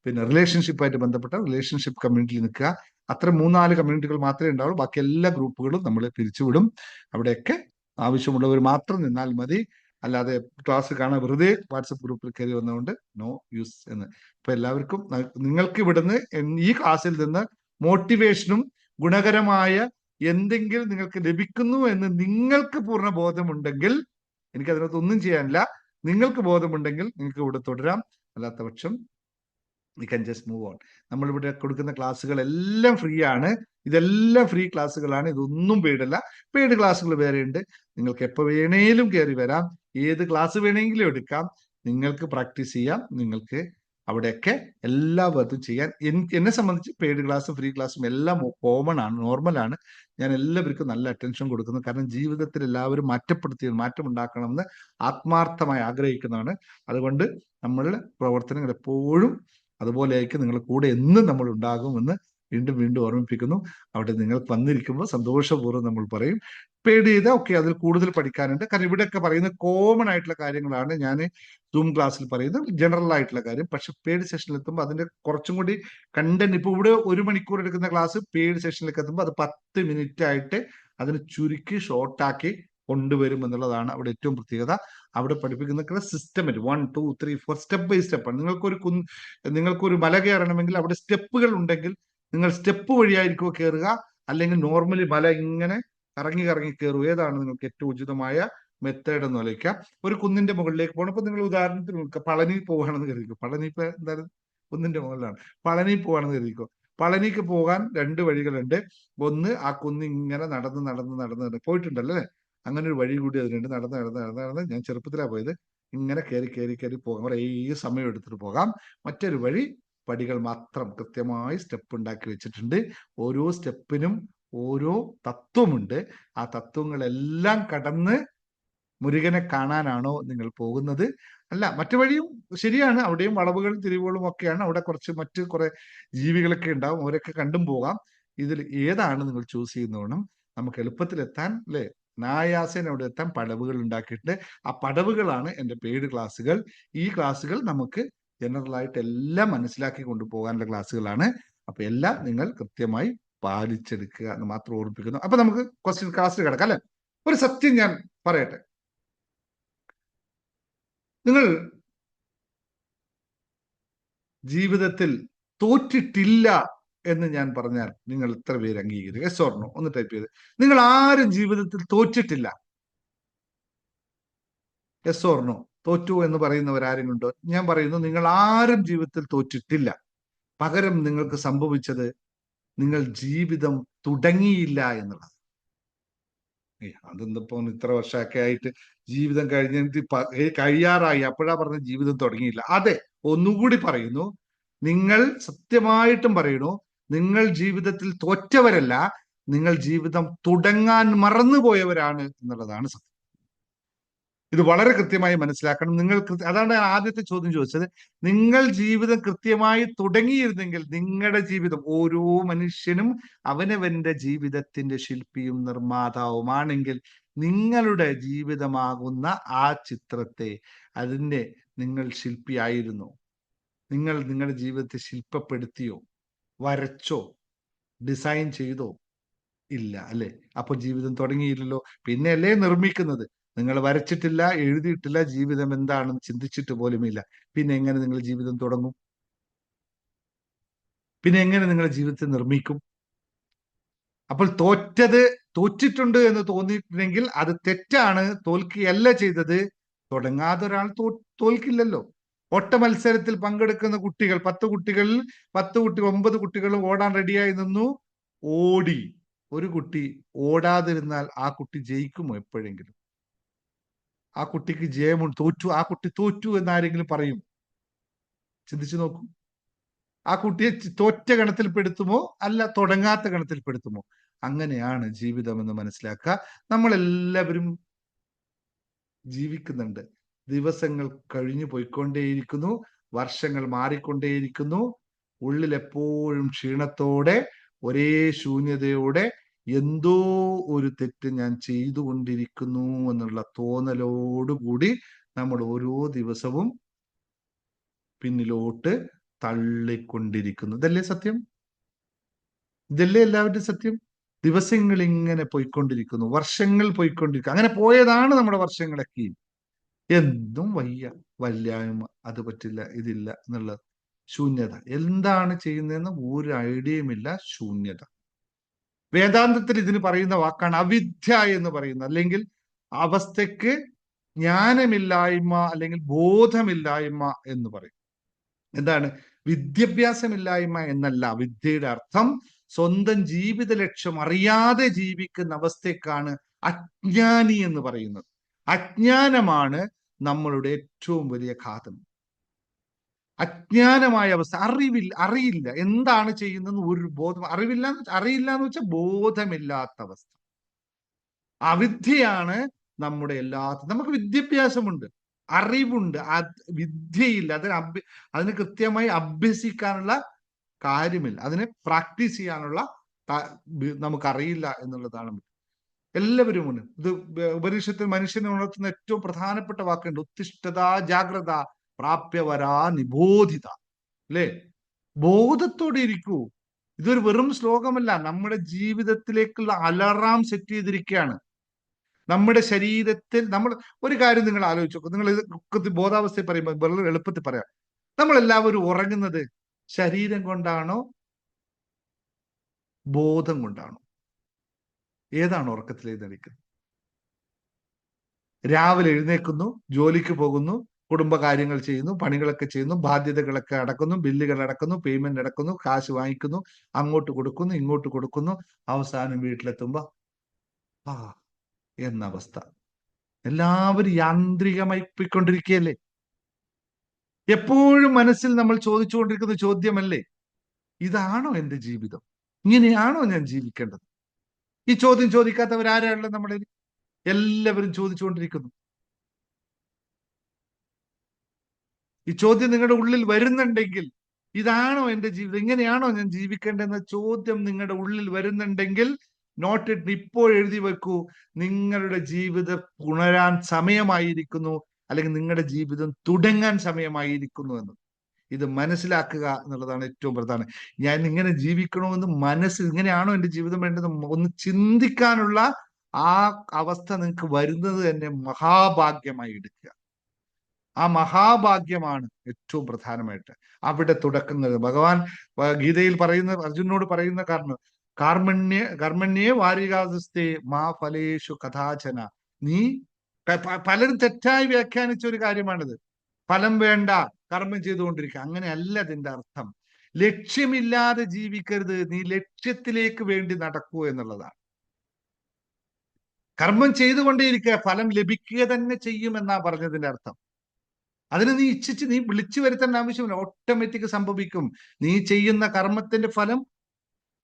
പിന്നെ റിലേഷൻഷിപ്പായിട്ട് ബന്ധപ്പെട്ട റിലേഷൻഷിപ്പ് കമ്മ്യൂണിറ്റിയിൽ നിൽക്കുക. അത്ര 3-4 കമ്മ്യൂണിറ്റികൾ മാത്രമേ ഉണ്ടാവുള്ളൂ. ബാക്കി എല്ലാ ഗ്രൂപ്പുകളും നമ്മൾ പിരിച്ചുവിടും. അവിടെയൊക്കെ ആവശ്യമുള്ളവർ മാത്രം നിന്നാൽ മതി. അല്ലാതെ ക്ലാസ് കാണാൻ വെറുതെ വാട്സപ്പ് ഗ്രൂപ്പിൽ കയറി വന്നുകൊണ്ട് നോ യൂസ് എന്ന്. അപ്പൊ എല്ലാവർക്കും, നിങ്ങൾക്ക് ഇവിടുന്ന് ഈ ക്ലാസ്സിൽ നിന്ന് മോട്ടിവേഷനും ഗുണകരമായ എന്തെങ്കിലും നിങ്ങൾക്ക് ലഭിക്കുന്നു എന്ന് നിങ്ങൾക്ക് പൂർണ്ണ ബോധമുണ്ടെങ്കിൽ, എനിക്ക് അതിനകത്ത് ഒന്നും ചെയ്യാനില്ല, നിങ്ങൾക്ക് ബോധമുണ്ടെങ്കിൽ നിങ്ങൾക്ക് ഇവിടെ തുടരാം, അല്ലാത്ത പക്ഷം we can just move on. നമ്മളിവിടെ കൊടുക്കുന്ന ക്ലാസ്സുകൾ എല്ലാം ഫ്രീ ആണ്. ഇതെല്ലാം ഫ്രീ ക്ലാസ്സുകളാണ്. ഇതൊന്നും പെയ്ഡല്ല. പെയ്ഡ് ക്ലാസ്സുകൾ വേറെ ഉണ്ട്. നിങ്ങൾക്ക് എപ്പോൾ വേണേലും കയറി വരാം, ഏത് ക്ലാസ് വേണമെങ്കിലും എടുക്കാം, നിങ്ങൾക്ക് പ്രാക്ടീസ് ചെയ്യാം. നിങ്ങൾക്ക് അവിടെയൊക്കെ എല്ലാ വർക്കും ചെയ്യാൻ. എന്നെ സംബന്ധിച്ച് പെയ്ഡ് ക്ലാസ്സും ഫ്രീ ക്ലാസ്സും എല്ലാം കോമൺ ആണ്, നോർമലാണ്. ഞാൻ എല്ലാവർക്കും നല്ല അറ്റൻഷൻ കൊടുക്കുന്നു. കാരണം ജീവിതത്തിൽ എല്ലാവരും മാറ്റം ഉണ്ടാക്കണമെന്ന് ആത്മാർത്ഥമായി ആഗ്രഹിക്കുന്നതാണ്. അതുകൊണ്ട് നമ്മളുടെ പ്രവർത്തനങ്ങൾ എപ്പോഴും അതുപോലെയായിരിക്കും. നിങ്ങളുടെ കൂടെ എന്നും നമ്മൾ ഉണ്ടാകുമെന്ന് വീണ്ടും വീണ്ടും ഓർമ്മിപ്പിക്കുന്നു. അവിടെ നിങ്ങൾക്ക് വന്നിരിക്കുമ്പോൾ സന്തോഷപൂർവ്വം നമ്മൾ പറയും. പെയ്ഡ് ചെയ്താൽ ഓക്കെ, അതിൽ കൂടുതൽ പഠിക്കാനുണ്ട്. കാരണം ഇവിടെയൊക്കെ പറയുന്നത് കോമൺ ആയിട്ടുള്ള കാര്യങ്ങളാണ് ഞാൻ സൂം ക്ലാസ്സിൽ പറയുന്നത്, ജനറൽ ആയിട്ടുള്ള കാര്യം. പക്ഷെ പെയ്ഡ് സെഷനിൽ എത്തുമ്പോൾ അതിന്റെ കുറച്ചും കൂടി കണ്ടന്റ്, ഇപ്പൊ ഇവിടെ 1 മണിക്കൂർ എടുക്കുന്ന ക്ലാസ് പെയ്ഡ് സെഷനിലേക്ക് എത്തുമ്പോൾ അത് 10 മിനിറ്റ് ആയിട്ട് അതിന് ചുരുക്കി ഷോർട്ടാക്കി കൊണ്ടുവരും എന്നുള്ളതാണ് അവിടെ ഏറ്റവും പ്രത്യേകത. അവിടെ പഠിപ്പിക്കുന്ന സിസ്റ്റമാറ്റിക് 1 2 3 4 സ്റ്റെപ്പ് ബൈ സ്റ്റെപ്പാണ്. നിങ്ങൾക്കൊരു മല കയറണമെങ്കിൽ അവിടെ സ്റ്റെപ്പുകൾ ഉണ്ടെങ്കിൽ നിങ്ങൾ സ്റ്റെപ്പ് വഴിയായിരിക്കുമോ കയറുക, അല്ലെങ്കിൽ നോർമലി മല ഇങ്ങനെ കറങ്ങി കറങ്ങി കയറുക? ഏതാണ് നിങ്ങൾക്ക് ഏറ്റവും ഉചിതമായ മെത്തേഡ് എന്ന് ആലോചിക്കാം. ഒരു കുന്നിന്റെ മുകളിലേക്ക് പോകണം. ഇപ്പൊ നിങ്ങൾ ഉദാഹരണത്തിന് പളനി പോവുകയാണെന്ന് കരുതിക്കോ. പളനി ഇപ്പൊ എന്തായാലും കുന്നിന്റെ മുകളിലാണ്. പളനി പോവാണെന്ന് കരുതിക്കോ. പളനിക്ക് പോകാൻ 2 വഴികളുണ്ട്. ഒന്ന്, ആ കുന്ന് ഇങ്ങനെ നടന്ന് പോയിട്ടുണ്ടല്ലേ, അങ്ങനെ ഒരു വഴി കൂടി അതിനുണ്ട്. നടന്ന് ഞാൻ ചെറുപ്പത്തിലാണ് പോയത്. ഇങ്ങനെ കയറി പോകാം, കുറേ സമയം എടുത്തിട്ട് പോകാം. മറ്റൊരു വഴി പടികൾ മാത്രം കൃത്യമായി സ്റ്റെപ്പ് ഉണ്ടാക്കി വെച്ചിട്ടുണ്ട്. ഓരോ സ്റ്റെപ്പിനും ഓരോ തത്വമുണ്ട്. ആ തത്വങ്ങളെല്ലാം കടന്ന് മുരുകനെ കാണാനാണോ നിങ്ങൾ പോകുന്നത്? അല്ല, മറ്റു വഴിയും ശരിയാണ്, അവിടെയും വളവുകളും തിരിവുകളും ഒക്കെയാണ്. അവിടെ മറ്റു കുറെ ജീവികളൊക്കെ ഉണ്ടാവും, അവരൊക്കെ കണ്ടും പോകാം. ഇതിൽ ഏതാണ് നിങ്ങൾ ചൂസ് ചെയ്യുന്നതുകൊണ്ടും നമുക്ക് എളുപ്പത്തിലെത്താൻ, അല്ലെ, നായാസേന അവിടെ എത്താൻ പടവുകൾ ഉണ്ടാക്കിയിട്ടുണ്ട്. ആ പടവുകളാണ് എൻ്റെ പെയ്ഡ് ക്ലാസ്സുകൾ. ഈ ക്ലാസ്സുകൾ നമുക്ക് ജനറൽ ആയിട്ട് എല്ലാം മനസ്സിലാക്കി കൊണ്ടുപോകാനുള്ള ക്ലാസ്സുകളാണ്. അപ്പൊ എല്ലാം നിങ്ങൾ കൃത്യമായി പാലിച്ചെടുക്കുക എന്ന് മാത്രം ഓർമ്മിപ്പിക്കുന്നു. അപ്പൊ നമുക്ക് ക്വസ്റ്റ്യൻ ക്ലാസ്സിൽ കിടക്കാം, അല്ലെ? ഒരു സത്യം ഞാൻ പറയട്ടെ. നിങ്ങൾ ജീവിതത്തിൽ തോറ്റിട്ടില്ല എന്ന് ഞാൻ പറഞ്ഞാൽ നിങ്ങൾ എത്ര പേര് അംഗീകരിക്കും? യെസ് ഓർ നോ ഒന്ന് ടൈപ്പ് ചെയ്ത്. നിങ്ങൾ ആരും ജീവിതത്തിൽ തോറ്റിട്ടില്ല? Yes or no. തോറ്റു എന്ന് പറയുന്നവരാരും ഉണ്ടോ? ഞാൻ പറയുന്നു, നിങ്ങൾ ആരും ജീവിതത്തിൽ തോറ്റിട്ടില്ല. പകരം നിങ്ങൾക്ക് സംഭവിച്ചത്, നിങ്ങൾ ജീവിതം തുടങ്ങിയില്ല എന്നുള്ളത്. അതെന്തപ്പോ ഇത്ര വർഷമൊക്കെ ആയിട്ട് ജീവിതം കഴിയാറായി, അപ്പോഴാ പറഞ്ഞ ജീവിതം തുടങ്ങിയില്ല. അതെ, ഒന്നുകൂടി പറയുന്നു, നിങ്ങൾ സത്യമായിട്ടും പറയുന്നു, നിങ്ങൾ ജീവിതത്തിൽ തോറ്റവരല്ല, നിങ്ങൾ ജീവിതം തുടങ്ങാൻ മറന്നുപോയവരാണ് എന്നുള്ളതാണ് സത്യം. ഇത് വളരെ കൃത്യമായി മനസ്സിലാക്കണം. അതാണ് ഞാൻ ആദ്യത്തെ ചോദ്യം ചോദിച്ചത്. നിങ്ങൾ ജീവിതം കൃത്യമായി തുടങ്ങിയിരുന്നെങ്കിൽ, നിങ്ങളുടെ ജീവിതം, ഓരോ മനുഷ്യനും അവനവന്റെ ജീവിതത്തിന്റെ ശില്പിയും നിർമ്മാതാവുമാണെങ്കിൽ, നിങ്ങളുടെ ജീവിതമാകുന്ന ആ ചിത്രത്തെ, അതിന്റെ നിങ്ങൾ ശില്പിയായിരുന്നു. നിങ്ങൾ നിങ്ങളുടെ ജീവിതത്തെ ശില്പപ്പെടുത്തിയോ, വരച്ചോ, ഡിസൈൻ ചെയ്തോ? ഇല്ല, അല്ലെ? അപ്പൊ ജീവിതം തുടങ്ങിയില്ലല്ലോ. പിന്നെ അല്ലേ നിർമ്മിക്കുന്നത്? നിങ്ങൾ വരച്ചിട്ടില്ല, എഴുതിയിട്ടില്ല, ജീവിതം എന്താണെന്ന് ചിന്തിച്ചിട്ട് പോലുമില്ല. പിന്നെ എങ്ങനെ നിങ്ങൾ ജീവിതം തുടങ്ങും? പിന്നെ എങ്ങനെ നിങ്ങളുടെ ജീവിതത്തെ നിർമ്മിക്കും? അപ്പോൾ തോറ്റിട്ടുണ്ട് എന്ന് തോന്നിയിട്ടുണ്ടെങ്കിൽ അത് തെറ്റാണ്, തോൽക്കുകയല്ല ചെയ്തത്. തുടങ്ങാതെ ഒരാൾ തോൽക്കില്ലല്ലോ. ഓട്ട മത്സരത്തിൽ പങ്കെടുക്കുന്ന കുട്ടികൾ, 10 കുട്ടികളിൽ 9 കുട്ടികളും ഓടാൻ റെഡിയായി നിന്നു, ഓടി. ഒരു കുട്ടി ഓടാതിരുന്നാൽ ആ കുട്ടി ജയിക്കുമോ എപ്പോഴെങ്കിലും? ആ കുട്ടിക്ക് ആ കുട്ടി തോറ്റു എന്നാരെങ്കിലും പറയും? ചിന്തിച്ചു നോക്കൂ. ആ കുട്ടിയെ തോറ്റ ഗണത്തിൽപ്പെടുത്തുമോ, അല്ല തുടങ്ങാത്ത ഗണത്തിൽപ്പെടുത്തുമോ? അങ്ങനെയാണ് ജീവിതം എന്ന് മനസ്സിലാക്കുക. നമ്മളെല്ലാവരും ജീവിക്കുന്നുണ്ട്. ദിവസങ്ങൾ കഴിഞ്ഞു പോയിക്കൊണ്ടേയിരിക്കുന്നു, വർഷങ്ങൾ മാറിക്കൊണ്ടേയിരിക്കുന്നു. ഉള്ളിൽ എപ്പോഴും ക്ഷീണത്തോടെ, ഒരേ ശൂന്യതയോടെ, എന്തോ ഒരു തെറ്റ് ഞാൻ ചെയ്തുകൊണ്ടിരിക്കുന്നു എന്നുള്ള തോന്നലോടുകൂടി നമ്മൾ ഓരോ ദിവസവും പിന്നിലോട്ട് തള്ളിക്കൊണ്ടിരിക്കുന്നു. ഇതല്ലേ സത്യം? ഇതല്ലേ എല്ലാവരുടെയും സത്യം? ദിവസങ്ങൾ ഇങ്ങനെ പോയിക്കൊണ്ടിരിക്കുന്നു, വർഷങ്ങൾ പോയിക്കൊണ്ടിരിക്കുന്നു. അങ്ങനെ പോയതാണ് നമ്മുടെ വർഷങ്ങളൊക്കെ. എന്തും വല്ലായ്മ, അത് പറ്റില്ല, ഇതില്ല എന്നുള്ള ശൂന്യത. എന്താണ് ചെയ്യുന്നതെന്ന് ഒരു ഐഡിയയുമില്ല, ശൂന്യത. വേദാന്തത്തിൽ ഇതിന് പറയുന്ന വാക്കാണ് അവിദ്യ എന്ന് പറയുന്നത്, അല്ലെങ്കിൽ അവസ്ഥയ്ക്ക് ജ്ഞാനമില്ലായ്മ അല്ലെങ്കിൽ ബോധമില്ലായ്മ എന്ന് പറയും. എന്താണ്? വിദ്യാഭ്യാസമില്ലായ്മ എന്നല്ല. വിദ്യയുടെ അർത്ഥം സ്വന്തം ജീവിത ലക്ഷ്യം അറിയാതെ ജീവിക്കുന്ന അവസ്ഥയ്ക്കാണ് അജ്ഞാനി എന്ന് പറയുന്നത്. അജ്ഞാനമാണ് നമ്മളുടെ ഏറ്റവും വലിയ ഘാതം. അജ്ഞാനമായ അവസ്ഥ, അറിയില്ല എന്താണ് ചെയ്യുന്നത്, ഒരു ബോധം, അറിയില്ല എന്ന് വെച്ചാൽ ബോധമില്ലാത്ത അവസ്ഥ. അവിദ്യയാണ് നമ്മുടെ നമുക്ക് വിദ്യാഭ്യാസമുണ്ട്, അറിവുണ്ട്, വിദ്യയില്ല. അതിന് കൃത്യമായി അഭ്യസിക്കാനുള്ള കാര്യമില്ല, അതിനെ പ്രാക്ടീസ് ചെയ്യാനുള്ള നമുക്കറിയില്ല എന്നുള്ളതാണ്. എല്ലാവരും ഉണ്ട്. ഇത് ഉപനിഷത്തിൽ മനുഷ്യനെ ഉണർത്തുന്ന ഏറ്റവും പ്രധാനപ്പെട്ട വാക്കുണ്ട്, ഉത്തിഷ്ഠത ജാഗ്രത പ്രാപ്യവരാ നിബോധിത. അല്ലേ? ബോധത്തോടെ ഇരിക്കൂ. ഇതൊരു വെറും ശ്ലോകമല്ല, നമ്മുടെ ജീവിതത്തിലേക്കുള്ള അലാറാം സെറ്റ് ചെയ്തിരിക്കുകയാണ്. നമ്മുടെ ശരീരത്തിൽ നമ്മൾ ഒരു കാര്യം നിങ്ങൾ ആലോചിച്ച് നോക്കും. നിങ്ങൾ ഇത് ബോധാവസ്ഥയിൽ പറയുമ്പോൾ വളരെ എളുപ്പത്തിൽ പറയാം. നമ്മളെല്ലാവരും ഉറങ്ങുന്നത് ശരീരം കൊണ്ടാണോ ബോധം കൊണ്ടാണോ? ഏതാണ് ഉറക്കത്തിൽ എഴുന്നേൽക്കുന്നത്? രാവിലെ എഴുന്നേൽക്കുന്നു, ജോലിക്ക് പോകുന്നു, കുടുംബകാര്യങ്ങൾ ചെയ്യുന്നു, പണികളൊക്കെ ചെയ്യുന്നു, ബാധ്യതകളൊക്കെ അടക്കുന്നു, ബില്ലുകൾ അടക്കുന്നു, പേയ്മെന്റ് അടക്കുന്നു, കാശ് വാങ്ങിക്കുന്നു, അങ്ങോട്ട് കൊടുക്കുന്നു, ഇങ്ങോട്ട് കൊടുക്കുന്നു, അവസാനം വീട്ടിലെത്തുമ്പോ ആ എന്ന അവസ്ഥ. എല്ലാവരും യാന്ത്രികമായി പോയിക്കൊണ്ടിരിക്കുകയല്ലേ? എപ്പോഴും മനസ്സിൽ നമ്മൾ ചോദിച്ചുകൊണ്ടിരിക്കുന്ന ചോദ്യമല്ലേ, ഇതാണോ എന്റെ ജീവിതം? ഇങ്ങനെയാണോ ഞാൻ ജീവിക്കേണ്ടത്? ഈ ചോദ്യം ചോദിക്കാത്തവരാരാണല്ലോ നമ്മുടെ? എല്ലാവരും ചോദിച്ചുകൊണ്ടിരിക്കുന്നു. ഈ ചോദ്യം നിങ്ങളുടെ ഉള്ളിൽ വരുന്നുണ്ടെങ്കിൽ, ഇതാണോ എന്റെ ജീവിതം, ഇങ്ങനെയാണോ ഞാൻ ജീവിക്കേണ്ടതെന്ന ചോദ്യം നിങ്ങളുടെ ഉള്ളിൽ വരുന്നുണ്ടെങ്കിൽ, നോട്ട് ഇട്ട് ഇപ്പോൾ എഴുതി വെക്കൂ, നിങ്ങളുടെ ജീവിതം ഉണരാൻ സമയമായിരിക്കുന്നു, അല്ലെങ്കിൽ നിങ്ങളുടെ ജീവിതം തുടങ്ങാൻ സമയമായിരിക്കുന്നു എന്ന്. ഇത് മനസ്സിലാക്കുക എന്നുള്ളതാണ് ഏറ്റവും പ്രധാനം. ഞാൻ ഇങ്ങനെ ജീവിക്കണമെന്ന് മനസ്സിൽ, ഇങ്ങനെയാണോ എന്റെ ജീവിതം വേണ്ടത് ഒന്ന് ചിന്തിക്കാനുള്ള ആ അവസ്ഥ നിങ്ങൾക്ക് വരുന്നത് തന്നെ മഹാഭാഗ്യമായി എടുക്കുക. ആ മഹാഭാഗ്യമാണ് ഏറ്റവും പ്രധാനമായിട്ട് അവിടെ തുടക്കുന്നത്. ഭഗവാൻ ഗീതയിൽ പറയുന്ന, അർജുനോട് പറയുന്ന കർമ്മണ്യേ വാരികാസ്തേ മാ ഫലേഷു കഥാചന. നീ പലരും തെറ്റായി വ്യാഖ്യാനിച്ച ഒരു കാര്യമാണിത്. ഫലം വേണ്ട, കർമ്മം ചെയ്തുകൊണ്ടിരിക്കുക. അങ്ങനെയല്ല അതിന്റെ അർത്ഥം. ലക്ഷ്യമില്ലാതെ ജീവിക്കരുത്, നീ ലക്ഷ്യത്തിലേക്ക് വേണ്ടി നടക്കൂ എന്നുള്ളതാണ്. കർമ്മം ചെയ്തുകൊണ്ടേയിരിക്കുക, ഫലം ലഭിക്കുക തന്നെ ചെയ്യുമെന്നാ പറഞ്ഞതിന്റെ അർത്ഥം. അതിന് നീ ഇച്ഛിച്ച് നീ വിളിച്ചു വരുത്തേണ്ട ആവശ്യമില്ല, ഓട്ടോമാറ്റിക് സംഭവിക്കും. നീ ചെയ്യുന്ന കർമ്മത്തിന്റെ ഫലം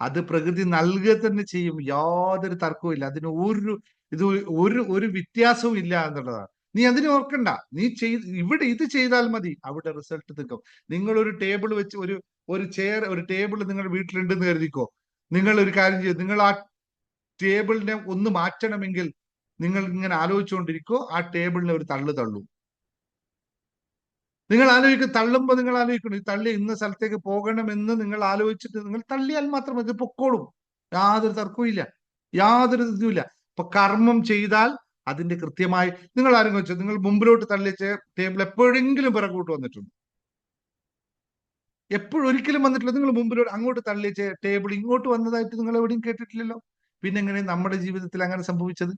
അത് പ്രകൃതി നൽകുക തന്നെ ചെയ്യും. യാതൊരു തർക്കവും ഇല്ല, അതിന് ഒരു വ്യത്യാസവും ഇല്ല എന്നുള്ളതാണ്. നീ അതിനെ ഓർക്കണ്ട. നീ ഇവിടെ ഇത് ചെയ്താൽ മതി, അവിടെ റിസൾട്ട് നിൽക്കും. നിങ്ങൾ ഒരു ടേബിൾ വെച്ച് ഒരു ചെയർ, ഒരു ടേബിൾ നിങ്ങളുടെ വീട്ടിലുണ്ടെന്ന് കരുതിക്കോ. നിങ്ങൾ ഒരു കാര്യം ചെയ്യും, നിങ്ങൾ ആ ടേബിളിനെ ഒന്ന് മാറ്റണമെങ്കിൽ നിങ്ങൾ ഇങ്ങനെ ആലോചിച്ചുകൊണ്ടിരിക്കോ, ആ ടേബിളിനെ ഒരു തള്ളു. നിങ്ങൾ ആലോചിക്കും, തള്ളുമ്പോൾ നിങ്ങൾ ആലോചിക്കണം, ഈ തള്ളി ഇന്ന സ്ഥലത്തേക്ക് പോകണമെന്ന് നിങ്ങൾ ആലോചിച്ചിട്ട് നിങ്ങൾ തള്ളിയാൽ മാത്രം ഇത് പൊക്കോളും. യാതൊരു തർക്കവും ഇല്ല, യാതൊരു ഇതുമില്ല. ഇപ്പൊ കർമ്മം ചെയ്താൽ അതിന്റെ കൃത്യമായി, നിങ്ങൾ ആരും വെച്ചോ, നിങ്ങൾ മുമ്പിലോട്ട് തള്ളിച്ച ടേബിൾ എപ്പോഴെങ്കിലും പിറകോട്ട് വന്നിട്ടുണ്ട്? ഒരിക്കലും വന്നിട്ടില്ല. നിങ്ങൾ മുമ്പിലോട്ട് അങ്ങോട്ട് തള്ളിച്ച ടേബിൾ ഇങ്ങോട്ട് വന്നതായിട്ട് നിങ്ങൾ എവിടെയും കേട്ടിട്ടില്ലല്ലോ. പിന്നെ എങ്ങനെ നമ്മുടെ ജീവിതത്തിൽ അങ്ങനെ സംഭവിച്ചത്?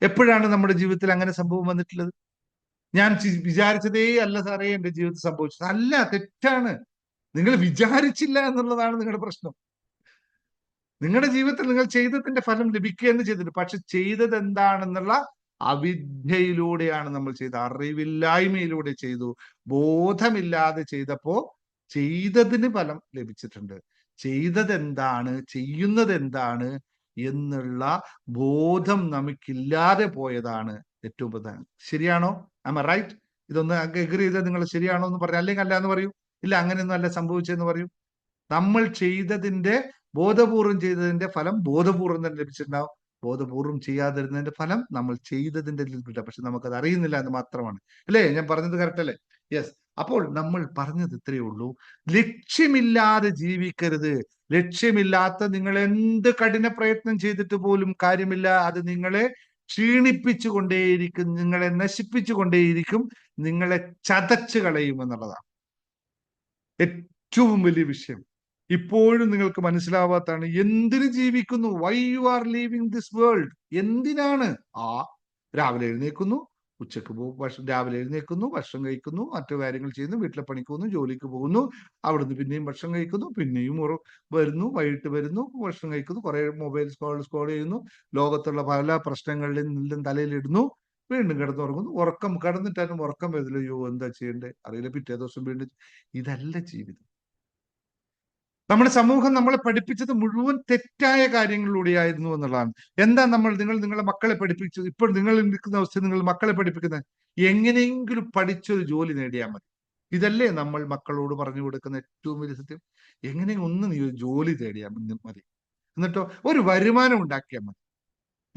എപ്പോഴാണ് നമ്മുടെ ജീവിതത്തിൽ അങ്ങനെ സംഭവം വന്നിട്ടുള്ളത്? ഞാൻ വിചാരിച്ചതേ അല്ല സാറേ എന്റെ ജീവിതത്തിൽ സംഭവിച്ചത്. അല്ല, തെറ്റാണ്. നിങ്ങൾ വിചാരിച്ചില്ല എന്നുള്ളതാണ് നിങ്ങളുടെ പ്രശ്നം. നിങ്ങളുടെ ജീവിതത്തിൽ നിങ്ങൾ ചെയ്തതിന്റെ ഫലം ലഭിക്കുകയെന്ന് ചെയ്തിട്ട്, പക്ഷെ ചെയ്തത് എന്താണെന്നുള്ള അവിദ്യയിലൂടെയാണ് നമ്മൾ ചെയ്തത്, അറിവില്ലായ്മയിലൂടെ ചെയ്തു, ബോധമില്ലാതെ ചെയ്തപ്പോ ചെയ്തതിന് ഫലം ലഭിച്ചിട്ടുണ്ട്. ചെയ്തത് എന്താണ്, ചെയ്യുന്നത് എന്താണ് എന്നുള്ള ബോധം നമുക്കില്ലാതെ പോയതാണ് ഏറ്റവും പ്രധാനം. ശരിയാണോ? Am I right? ഇതൊന്ന് എഗ്രി ചെയ്താൽ നിങ്ങൾ ശരിയാണോ എന്ന് പറഞ്ഞു, അല്ലെങ്കിൽ അല്ല എന്ന് പറയൂ. ഇല്ല, അങ്ങനെയൊന്നും അല്ല സംഭവിച്ചെന്ന് പറയൂ. നമ്മൾ ചെയ്തതിന്റെ, ബോധപൂർവം ചെയ്തതിന്റെ ഫലം ബോധപൂർവം തന്നെ ലഭിച്ചിട്ടുണ്ടാവും. ബോധപൂർവം ചെയ്യാതിരുന്നതിന്റെ ഫലം നമ്മൾ ചെയ്തതിന്റെ ലഭിച്ചില്ല, പക്ഷെ നമുക്കത് അറിയുന്നില്ല എന്ന് മാത്രമാണ്. അല്ലേ? ഞാൻ പറഞ്ഞത് കറക്റ്റ് അല്ലേ? യെസ്. അപ്പോൾ നമ്മൾ പറഞ്ഞത് ഇത്രയേ ഉള്ളൂ, ലക്ഷ്യമില്ലാതെ ജീവിക്കരുത്. ലക്ഷ്യമില്ലാത്ത നിങ്ങൾ എന്ത് കഠിന പ്രയത്നം ചെയ്തിട്ട് പോലും കാര്യമില്ല. അത് നിങ്ങളെ ക്ഷീണിപ്പിച്ചു കൊണ്ടേയിരിക്കും, നിങ്ങളെ നശിപ്പിച്ചു കൊണ്ടേയിരിക്കും, നിങ്ങളെ ചതച്ചു കളയും എന്നുള്ളതാണ് ഏറ്റവും വലിയ വിഷയം. ഇപ്പോഴും നിങ്ങൾക്ക് മനസ്സിലാവാത്താണ്. എന്തിന് ജീവിക്കുന്നു? Why you are living this world? എന്തിനാണ്? രാവിലെ എഴുന്നേൽക്കുന്നു, ഉച്ചക്ക് രാവിലെ എഴുന്നേൽക്കുന്നു, ഭക്ഷണം കഴിക്കുന്നു, മറ്റു കാര്യങ്ങൾ ചെയ്യുന്നു, വീട്ടിലെ പണിക്ക് പോകുന്നു, ജോലിക്ക് പോകുന്നു, അവിടുന്ന് പിന്നെയും ഭക്ഷണം കഴിക്കുന്നു, പിന്നെയും വരുന്നു, വൈകിട്ട് വരുന്നു, ഭക്ഷണം കഴിക്കുന്നു, കുറെ മൊബൈൽ സ്ക്രോൾ ചെയ്യുന്നു, ലോകത്തുള്ള പല പ്രശ്നങ്ങളിലും നിന്നും തലയിലിടുന്നു, വീണ്ടും കിടന്നുറങ്ങുന്നു. കിടന്നിട്ടാലും ഉറക്കം വരുന്നില്ല. അയ്യോ എന്താ ചെയ്യണ്ടേ അറിയില്ല, പിറ്റേ ദിവസം വീണ്ടും. ഇതല്ല ജീവിതം. നമ്മുടെ സമൂഹം നമ്മളെ പഠിപ്പിച്ചത് മുഴുവൻ തെറ്റായ കാര്യങ്ങളിലൂടെയായിരുന്നു എന്നുള്ളതാണ്. എന്താ നിങ്ങളുടെ മക്കളെ പഠിപ്പിച്ചു? ഇപ്പോൾ നിങ്ങൾ നിൽക്കുന്ന അവസ്ഥയിൽ നിങ്ങൾ മക്കളെ പഠിപ്പിക്കുന്നത് എങ്ങനെയെങ്കിലും പഠിച്ചൊരു ജോലി നേടിയാൽ മതി. ഇതല്ലേ നമ്മൾ മക്കളോട് പറഞ്ഞു കൊടുക്കുന്ന ഏറ്റവും വലിയ സത്യം? എങ്ങനെയെങ്കിലും നീ ഒരു ജോലി തേടിയാൽ മതി, എന്നിട്ടോ ഒരു വരുമാനം ഉണ്ടാക്കിയാൽ മതി,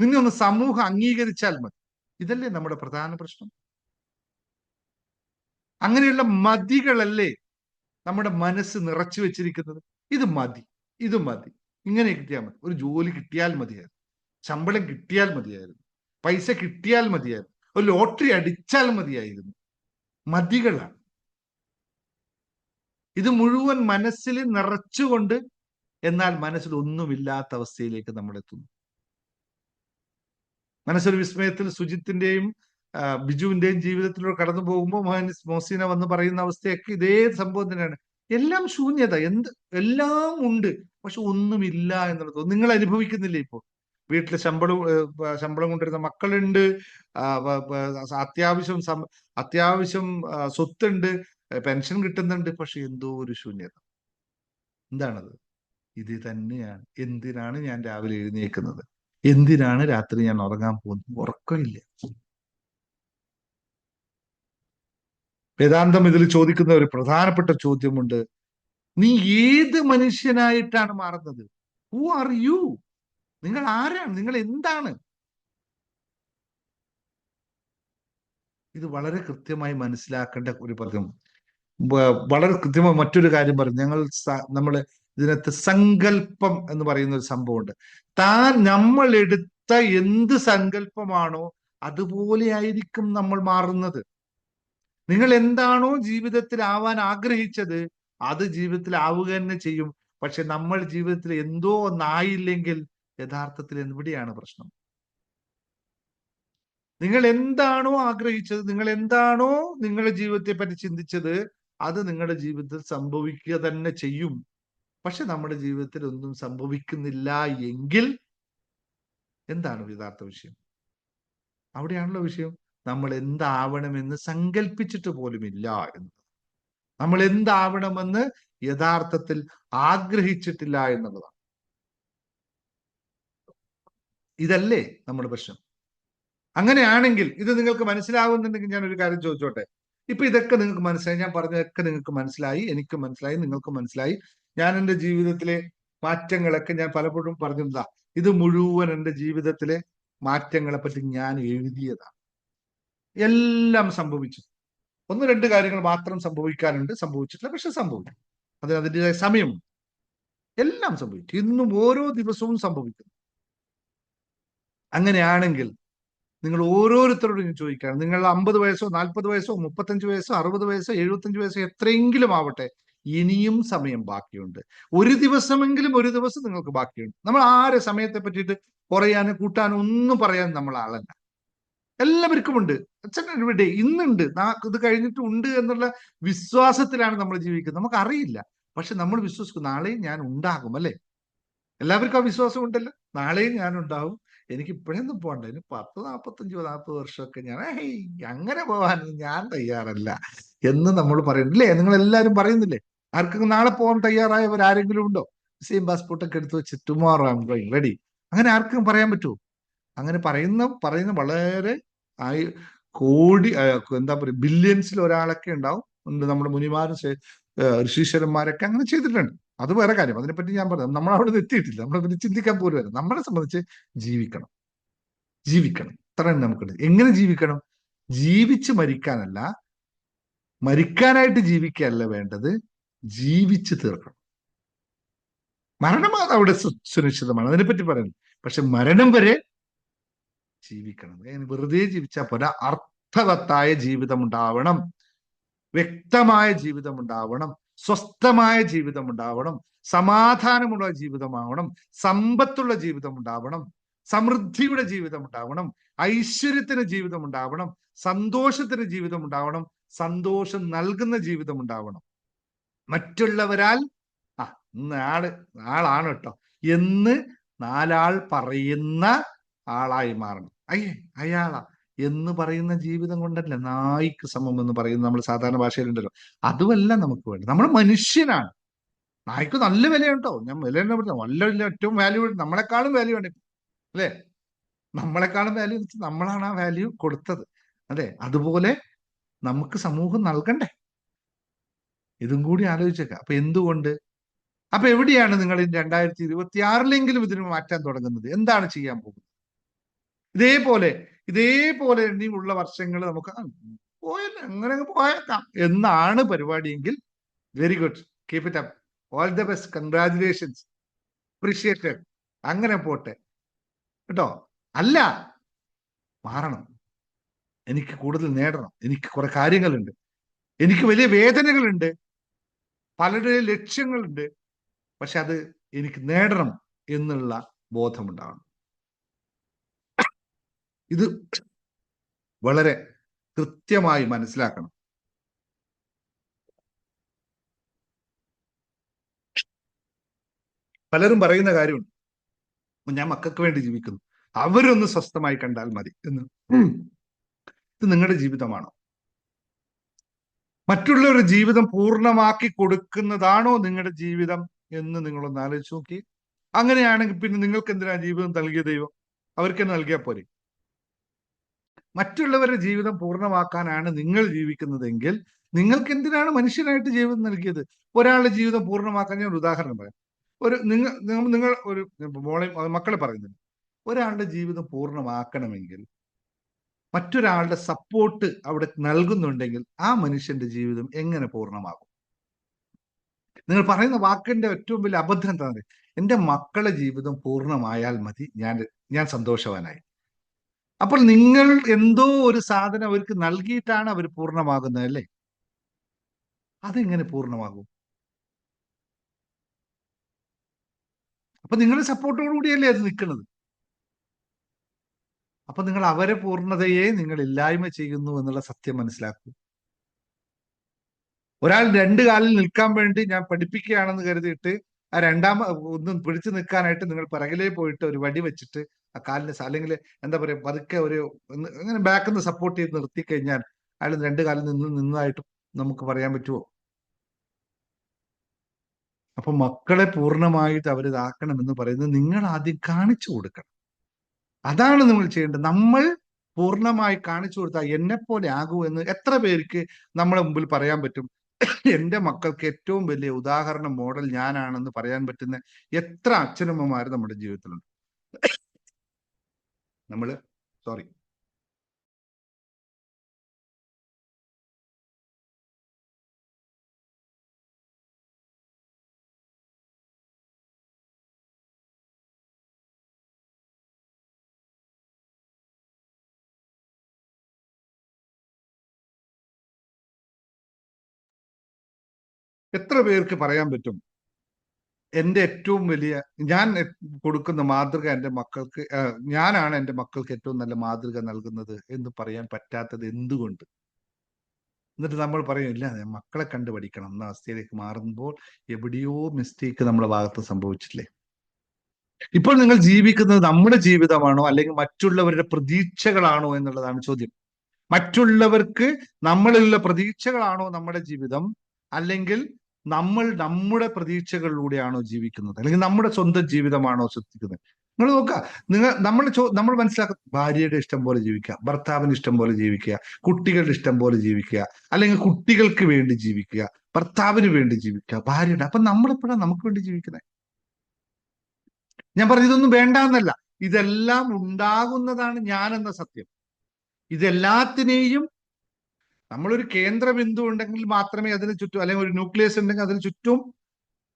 നിന്നെ ഒന്ന് സമൂഹം അംഗീകരിച്ചാൽ മതി. ഇതല്ലേ നമ്മുടെ പ്രധാന പ്രശ്നം? അങ്ങനെയുള്ള മതികളല്ലേ നമ്മുടെ മനസ്സ് നിറച്ചു വെച്ചിരിക്കുന്നത്? ഇത് മതി, ഇത് മതി, ഇങ്ങനെ കിട്ടിയാൽ മതി, ഒരു ജോലി കിട്ടിയാൽ മതിയായിരുന്നു, ശമ്പളം കിട്ടിയാൽ മതിയായിരുന്നു, പൈസ കിട്ടിയാൽ മതിയായിരുന്നു, ഒരു ലോട്ടറി അടിച്ചാൽ മതിയായിരുന്നു. മതികളാണ് ഇത് മുഴുവൻ മനസ്സിൽ നിറച്ചുകൊണ്ട്, എന്നാൽ മനസ്സിൽ ഒന്നുമില്ലാത്ത അവസ്ഥയിലേക്ക് നമ്മൾ എത്തുന്നു. മനസ്സൊരു വിസ്മയത്തിൽ സുജിത്തിന്റെയും ബിജുവിന്റെയും ജീവിതത്തിലൂടെ കടന്നു പോകുമ്പോൾ മോഹസീന വന്ന് പറയുന്ന അവസ്ഥയൊക്കെ ഇതേ സംഭവം തന്നെയാണ്. എല്ലാം ശൂന്യത, എല്ലാം ഉണ്ട്, പക്ഷെ ഒന്നുമില്ല എന്നുള്ളത് നിങ്ങൾ അനുഭവിക്കുന്നില്ലേ? ഇപ്പോ വീട്ടില് ശമ്പളം കൊണ്ടിരുന്ന മക്കളുണ്ട്, അത്യാവശ്യം അത്യാവശ്യം സ്വത്തുണ്ട്, പെൻഷൻ കിട്ടുന്നുണ്ട്, പക്ഷെ എന്തോ ഒരു ശൂന്യത. എന്താണത്? ഇത് തന്നെയാണ്. എന്തിനാണ് ഞാൻ രാവിലെ എഴുന്നേൽക്കുന്നത്? എന്തിനാണ് രാത്രി ഞാൻ ഉറങ്ങാൻ പോകുന്നത്? ഉറക്കമില്ല. വേദാന്തം ഇതിൽ ചോദിക്കുന്ന ഒരു പ്രധാനപ്പെട്ട ചോദ്യമുണ്ട്. നീ ഏത് മനുഷ്യനായിട്ടാണ് മാറുന്നത്? Who are you? നിങ്ങൾ ആരാണ്? നിങ്ങൾ എന്താണ്? ഇത് വളരെ കൃത്യമായി മനസ്സിലാക്കേണ്ട ഒരു പദം. വളരെ കൃത്യമായി മറ്റൊരു കാര്യം പറഞ്ഞു. നമ്മൾ ഇതിനകത്ത് സങ്കല്പം എന്ന് പറയുന്ന ഒരു സംഭവമുണ്ട്. നമ്മൾ എടുത്ത എന്ത് സങ്കല്പമാണോ അതുപോലെ ആയിരിക്കും നമ്മൾ മാറുന്നത്. നിങ്ങൾ എന്താണോ ജീവിതത്തിൽ ആവാൻ ആഗ്രഹിച്ചത് അത് ജീവിതത്തിൽ ആവുക തന്നെ ചെയ്യും. പക്ഷെ നമ്മൾ ജീവിതത്തിൽ എന്തോ ഒന്നായില്ലെങ്കിൽ യഥാർത്ഥത്തിൽ എവിടെയാണ് പ്രശ്നം? നിങ്ങൾ എന്താണോ ആഗ്രഹിച്ചത്, നിങ്ങൾ എന്താണോ നിങ്ങളുടെ ജീവിതത്തെ പറ്റി ചിന്തിച്ചത്, അത് നിങ്ങളുടെ ജീവിതത്തിൽ സംഭവിക്കുക തന്നെ ചെയ്യും. പക്ഷെ നമ്മുടെ ജീവിതത്തിൽ ഒന്നും സംഭവിക്കുന്നില്ല എങ്കിൽ എന്താണ് യഥാർത്ഥ വിഷയം? അവിടെയാണല്ലോ വിഷയം. നമ്മൾ എന്താവണമെന്ന് സങ്കല്പിച്ചിട്ട് പോലുമില്ല എന്ന്. നമ്മൾ എന്താവണമെന്ന് യഥാർത്ഥത്തിൽ ആഗ്രഹിച്ചിട്ടില്ല എന്നുള്ളതാണ്. ഇതല്ലേ നമ്മുടെ പ്രശ്നം? അങ്ങനെയാണെങ്കിൽ ഇത് നിങ്ങൾക്ക് മനസ്സിലാവുന്നുണ്ടെങ്കിൽ ഞാൻ ഒരു കാര്യം ചോദിച്ചോട്ടെ. ഇപ്പൊ ഇതൊക്കെ നിങ്ങൾക്ക് മനസ്സിലായി, ഞാൻ പറഞ്ഞതൊക്കെ നിങ്ങൾക്ക് മനസ്സിലായി, എനിക്ക് മനസ്സിലായി, നിങ്ങൾക്ക് മനസ്സിലായി. ഞാൻ എൻ്റെ ജീവിതത്തിലെ മാറ്റങ്ങളൊക്കെ ഞാൻ പലപ്പോഴും പറഞ്ഞിരുന്നതാ. ഇത് മുഴുവൻ എൻ്റെ ജീവിതത്തിലെ മാറ്റങ്ങളെ പറ്റി ഞാൻ എഴുതിയതാണ്. എല്ലാം സംഭവിച്ചു. ഒന്ന് രണ്ട് കാര്യങ്ങൾ മാത്രം സംഭവിക്കാനുണ്ട്, സംഭവിച്ചിട്ടില്ല, പക്ഷെ സംഭവിക്കും. അതിൻ്റെതായ സമയം. എല്ലാം സംഭവിച്ചു. ഇന്നും ഓരോ ദിവസവും സംഭവിക്കുന്നു. അങ്ങനെയാണെങ്കിൽ നിങ്ങൾ ഓരോരുത്തരോടും ഞാൻ ചോദിക്കുകയാണ്, നിങ്ങൾ 50 വയസ്സോ 40 വയസ്സോ 35 വയസ്സോ 60 വയസ്സോ 75 വയസ്സോ എത്രയെങ്കിലും ആവട്ടെ, ഇനിയും സമയം ബാക്കിയുണ്ട്. ഒരു ദിവസം നിങ്ങൾക്ക് ബാക്കിയുണ്ട്. നമ്മൾ ആരെ സമയത്തെ പറ്റിയിട്ട് കുറയാനും കൂട്ടാനും ഒന്നും പറയാൻ നമ്മൾ ആളല്ല. എല്ലാവർക്കും ഉണ്ട്. ഇവിടെ ഇന്നുണ്ട്, ഇത് കഴിഞ്ഞിട്ട് ഉണ്ട് എന്നുള്ള വിശ്വാസത്തിലാണ് നമ്മൾ ജീവിക്കുന്നത്. നമുക്ക് അറിയില്ല, പക്ഷെ നമ്മൾ വിശ്വസിക്കും നാളെയും ഞാൻ ഉണ്ടാകും. അല്ലെ? എല്ലാവർക്കും ആ വിശ്വാസം ഉണ്ടല്ലോ. നാളെയും ഞാൻ ഉണ്ടാവും, എനിക്ക് ഇപ്പോഴൊന്നും പോകണ്ട, ഇനി 40 വർഷമൊക്കെ ഞാൻ അങ്ങനെ പോകാൻ ഞാൻ തയ്യാറല്ല എന്ന് നമ്മൾ പറയുന്നില്ലേ? നിങ്ങൾ എല്ലാവരും പറയുന്നില്ലേ? ആർക്കും നാളെ പോകാൻ തയ്യാറായവർ ആരെങ്കിലും ഉണ്ടോ? സെയിം പാസ്പോർട്ടൊക്കെ എടുത്ത് വെച്ച് tomorrow I am going ready, അങ്ങനെ ആർക്കും പറയാൻ പറ്റുമോ? അങ്ങനെ പറയുന്ന വളരെ കോടി, എന്താ പറയുക, ബില്യൺസിൽ ഒരാളൊക്കെ ഉണ്ടാവും. നമ്മുടെ മുനിമാരും ഋഷീശ്വരന്മാരൊക്കെ അങ്ങനെ ചെയ്തിട്ടുണ്ട്. അത് വേറെ കാര്യം, അതിനെപ്പറ്റി ഞാൻ പറഞ്ഞു. നമ്മൾ അവിടെ എത്തിയിട്ടില്ല, നമ്മളെ ചിന്തിക്കാൻ പോലും വരും. നമ്മളെ സംബന്ധിച്ച് ജീവിക്കണം, ജീവിക്കണം, ഇത്രയും നമുക്കുണ്ട്. എങ്ങനെ ജീവിക്കണം? ജീവിച്ച് മരിക്കാനല്ല, മരിക്കാനായിട്ട് ജീവിക്കുകയല്ല വേണ്ടത്, ജീവിച്ച് തീർക്കണം. മരണം അവിടെ സുനിശ്ചിതമാണ്, അതിനെപ്പറ്റി പറയുന്നു. പക്ഷെ മരണം വരെ ജീവിക്കണം. വെറുതെ ജീവിച്ചാൽ പോരാ, അർത്ഥവത്തായ ജീവിതം ഉണ്ടാവണം, വ്യക്തമായ ജീവിതം ഉണ്ടാവണം, സ്വസ്ഥമായ ജീവിതം ഉണ്ടാവണം, സമാധാനമുള്ള ജീവിതമാവണം, സമ്പത്തുള്ള ജീവിതം ഉണ്ടാവണം. സമൃദ്ധിയുടെ ജീവിതം ഉണ്ടാവണം, ഐശ്വര്യത്തിന് ജീവിതം ഉണ്ടാവണം, സന്തോഷത്തിന് ജീവിതം ഉണ്ടാവണം, സന്തോഷം നൽകുന്ന ജീവിതം ഉണ്ടാവണം. മറ്റുള്ളവരാൽ ആ ഇന്ന് ആളാണ് കേട്ടോ എന്ന് നാലാൾ പറയുന്ന ആളായി മാറണം. അയാളാ എന്ന് പറയുന്ന ജീവിതം കൊണ്ടല്ല നായ്ക്ക് സമം എന്ന് പറയുന്നത് നമ്മൾ സാധാരണ ഭാഷയിലുണ്ടല്ലോ, അതുമല്ല നമുക്ക് വേണ്ടത്. നമ്മൾ മനുഷ്യനാണ്. നായ്ക്ക് നല്ല വിലയുണ്ടോ? ഞാൻ വില നല്ല ഏറ്റവും വാല്യൂ, നമ്മളെക്കാളും വാല്യൂ ആണ് അല്ലേ? നമ്മളെക്കാളും വാല്യൂ നമ്മളാണ് ആ വാല്യൂ കൊടുത്തത്. അതെ, അതുപോലെ നമുക്ക് സമൂഹം നൽകണ്ടേ? ഇതും കൂടി ആലോചിച്ചേക്കാം. അപ്പൊ എന്തുകൊണ്ട്? അപ്പൊ എവിടെയാണ് നിങ്ങൾ 2026 ഇതിന് മാറ്റാൻ തുടങ്ങുന്നത്? എന്താണ് ചെയ്യാൻ പോകുന്നത്? ഇതേപോലെ ഇനിയുള്ള വർഷങ്ങൾ നമുക്ക് അങ്ങനെ പോയേക്കാം എന്നാണ് പരിപാടിയെങ്കിൽ very good, keep it up, all the best, congratulations, appreciated. അങ്ങനെ പോട്ടെ കേട്ടോ. അല്ല, മാറണം, എനിക്ക് കൂടുതൽ നേടണം, എനിക്ക് കുറെ കാര്യങ്ങളുണ്ട്, എനിക്ക് വലിയ വേദനകളുണ്ട്, പലരുടെ ലക്ഷ്യങ്ങളുണ്ട്, പക്ഷെ അത് എനിക്ക് നേടണം എന്നുള്ള ബോധമുണ്ടാവണം. ഇത് വളരെ കൃത്യമായി മനസ്സിലാക്കണം. പലരും പറയുന്ന കാര്യമുണ്ട്, ഞാൻ മക്കൾക്ക് വേണ്ടി ജീവിക്കുന്നു, അവരൊന്ന് സ്വസ്ഥമായി കണ്ടാൽ മതി എന്ന്. ഇത് നിങ്ങളുടെ ജീവിതമാണോ? മറ്റുള്ളവരുടെ ജീവിതം പൂർണ്ണമാക്കി കൊടുക്കുന്നതാണോ നിങ്ങളുടെ ജീവിതം എന്ന് നിങ്ങളൊന്ന് ആലോചിച്ച് നോക്കി. അങ്ങനെയാണെങ്കിൽ പിന്നെ നിങ്ങൾക്ക് എന്തിനാ ജീവിതം നൽകിയ ദൈവം? അവർക്ക് തന്നെ നൽകിയാൽ പോരെ. മറ്റുള്ളവരുടെ ജീവിതം പൂർണ്ണമാക്കാനാണ് നിങ്ങൾ ജീവിക്കുന്നതെങ്കിൽ നിങ്ങൾക്ക് എന്തിനാണ് മനുഷ്യനായിട്ട് ജീവിതം നൽകിയത്? ഒരാളുടെ ജീവിതം പൂർണ്ണമാക്കാൻ ഞാൻ ഒരു ഉദാഹരണം പറയാം. നിങ്ങൾ ഒരു മക്കളെ പറയുന്നത്, ഒരാളുടെ ജീവിതം പൂർണ്ണമാക്കണമെങ്കിൽ മറ്റൊരാളുടെ സപ്പോർട്ട് അവിടെ നൽകുന്നുണ്ടെങ്കിൽ ആ മനുഷ്യന്റെ ജീവിതം എങ്ങനെ പൂർണ്ണമാകും? നിങ്ങൾ പറയുന്ന വാക്കിന്റെ ഏറ്റവും വലിയ അബദ്ധം എന്താണ്? എൻ്റെ മക്കളെ ജീവിതം പൂർണ്ണമായാൽ മതി, ഞാൻ സന്തോഷവാനായി. അപ്പോൾ നിങ്ങൾ എന്തോ ഒരു സാധനം അവർക്ക് നൽകിയിട്ടാണ് അവർ പൂർണ്ണമാകുന്നത് അല്ലേ? അതെങ്ങനെ പൂർണ്ണമാകും? അപ്പൊ നിങ്ങളുടെ സപ്പോർട്ടോടുകൂടിയല്ലേ അത് നിൽക്കുന്നത്. അപ്പൊ നിങ്ങൾ അവരെ പൂർണ്ണതയെ നിങ്ങൾ ഇല്ലായ്മ ചെയ്യുന്നു എന്നുള്ള സത്യം മനസ്സിലാക്കൂ. ഒരാൾ രണ്ട് കാലിൽ നിൽക്കാൻ വേണ്ടി ഞാൻ പഠിപ്പിക്കുകയാണെന്ന് കരുതിയിട്ട് ആ ഒന്നും പിടിച്ചു നിൽക്കാനായിട്ട് നിങ്ങൾ പിറകിലേ പോയിട്ട് ഒരു വടി വെച്ചിട്ട് ആ കാലിന് അല്ലെങ്കിൽ എന്താ പറയാ പതുക്കെ അങ്ങനെ ബാക്കിൽ നിന്ന് സപ്പോർട്ട് ചെയ്ത് നിർത്തി കഴിഞ്ഞാൽ അയാൾ രണ്ട് കാലിൽ നിന്നതായിട്ടും നമുക്ക് പറയാൻ പറ്റുമോ? അപ്പൊ മക്കളെ പൂർണ്ണമായിട്ട് അവരിതാക്കണമെന്ന് പറയുന്നത് നിങ്ങൾ ആദ്യം കാണിച്ചു കൊടുക്കണം. അതാണ് നമ്മൾ ചെയ്യേണ്ടത്. നമ്മൾ പൂർണ്ണമായി കാണിച്ചു കൊടുത്താൽ എന്നെ പോലെ ആകൂ എന്ന് എത്ര പേർക്ക് നമ്മളെ മുമ്പിൽ പറയാൻ പറ്റും? എൻ്റെ മക്കൾക്ക് ഏറ്റവും വലിയ ഉദാഹരണം മോഡൽ ഞാനാണെന്ന് പറയാൻ പറ്റുന്ന എത്ര അച്ഛനമ്മമാർ നമ്മുടെ ജീവിതത്തിലുണ്ട്? സോറി, എത്ര പേർക്ക് പറയാൻ പറ്റും എൻ്റെ ഏറ്റവും വലിയ ഞാൻ കൊടുക്കുന്ന മാതൃക എൻ്റെ മക്കൾക്ക്, ഞാനാണ് എൻ്റെ മക്കൾക്ക് ഏറ്റവും നല്ല മാതൃക നൽകുന്നത് എന്ന് പറയാൻ പറ്റാത്തത് എന്തുകൊണ്ട്? എന്നിട്ട് നമ്മൾ പറയും ഇല്ല, മക്കളെ കണ്ടു പഠിക്കണം എന്ന അവസ്ഥയിലേക്ക് മാറുമ്പോൾ എവിടെയോ മിസ്റ്റേക്ക് നമ്മുടെ ഭാഗത്ത് സംഭവിച്ചില്ലേ? ഇപ്പോൾ നിങ്ങൾ ജീവിക്കുന്നത് നമ്മുടെ ജീവിതമാണോ അല്ലെങ്കിൽ മറ്റുള്ളവരുടെ പ്രതീക്ഷകളാണോ എന്നുള്ളതാണ് ചോദ്യം. മറ്റുള്ളവർക്ക് നമ്മളിലുള്ള പ്രതീക്ഷകളാണോ നമ്മുടെ ജീവിതം, അല്ലെങ്കിൽ നമ്മൾ നമ്മുടെ പ്രതീക്ഷകളിലൂടെയാണോ ജീവിക്കുന്നത്, അല്ലെങ്കിൽ നമ്മുടെ സ്വന്തം ജീവിതമാണോ ശ്രദ്ധിക്കുന്നത്? നിങ്ങൾ നോക്കുക, നമ്മൾ മനസ്സിലാക്കുക, ഭാര്യയുടെ ഇഷ്ടം പോലെ ജീവിക്കുക, ഭർത്താവിന് ഇഷ്ടം പോലെ ജീവിക്കുക, കുട്ടികളുടെ ഇഷ്ടം പോലെ ജീവിക്കുക, അല്ലെങ്കിൽ കുട്ടികൾക്ക് വേണ്ടി ജീവിക്കുക, ഭർത്താവിന് വേണ്ടി ജീവിക്കുക, ഭാര്യയുടെ. അപ്പൊ നമ്മളെപ്പോഴാണ് നമുക്ക് വേണ്ടി ജീവിക്കുന്നത്? ഞാൻ പറഞ്ഞു ഇതൊന്നും വേണ്ട എന്നല്ല, ഇതെല്ലാം ഉണ്ടാകുന്നതാണ് ഞാൻ എന്ന സത്യം. ഇതെല്ലാത്തിനെയും നമ്മളൊരു കേന്ദ്ര ബിന്ദു ഉണ്ടെങ്കിൽ മാത്രമേ അതിന് ചുറ്റും, അല്ലെങ്കിൽ ഒരു ന്യൂക്ലിയസ് ഉണ്ടെങ്കിൽ അതിന് ചുറ്റും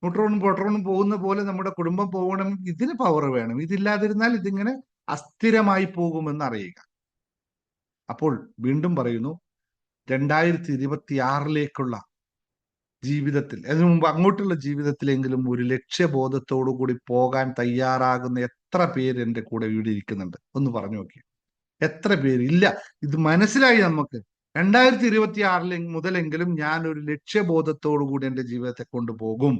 ന്യൂട്രോണും പ്രോട്ടോണും പോകുന്ന പോലെ നമ്മുടെ കുടുംബം പോകണമെങ്കിൽ ഇതിന് പവർ വേണം. ഇതില്ലാതിരുന്നാൽ ഇതിങ്ങനെ അസ്ഥിരമായി പോകുമെന്ന് അറിയുക. അപ്പോൾ വീണ്ടും പറയുന്നു, 2026 ജീവിതത്തിൽ, അതിനു മുമ്പ് അങ്ങോട്ടുള്ള ജീവിതത്തിലെങ്കിലും ഒരു ലക്ഷ്യബോധത്തോടു കൂടി പോകാൻ തയ്യാറാകുന്ന എത്ര പേര് എൻ്റെ കൂടെ ഇവിടെ ഇരിക്കുന്നുണ്ട്? ഒന്ന് പറഞ്ഞു നോക്കി. എത്ര പേര് ഇല്ല? ഇത് മനസ്സിലായി നമുക്ക്. 2026 മുതലെങ്കിലും ഞാൻ ഒരു ലക്ഷ്യബോധത്തോടു കൂടി എൻ്റെ ജീവിതത്തെ കൊണ്ടുപോകും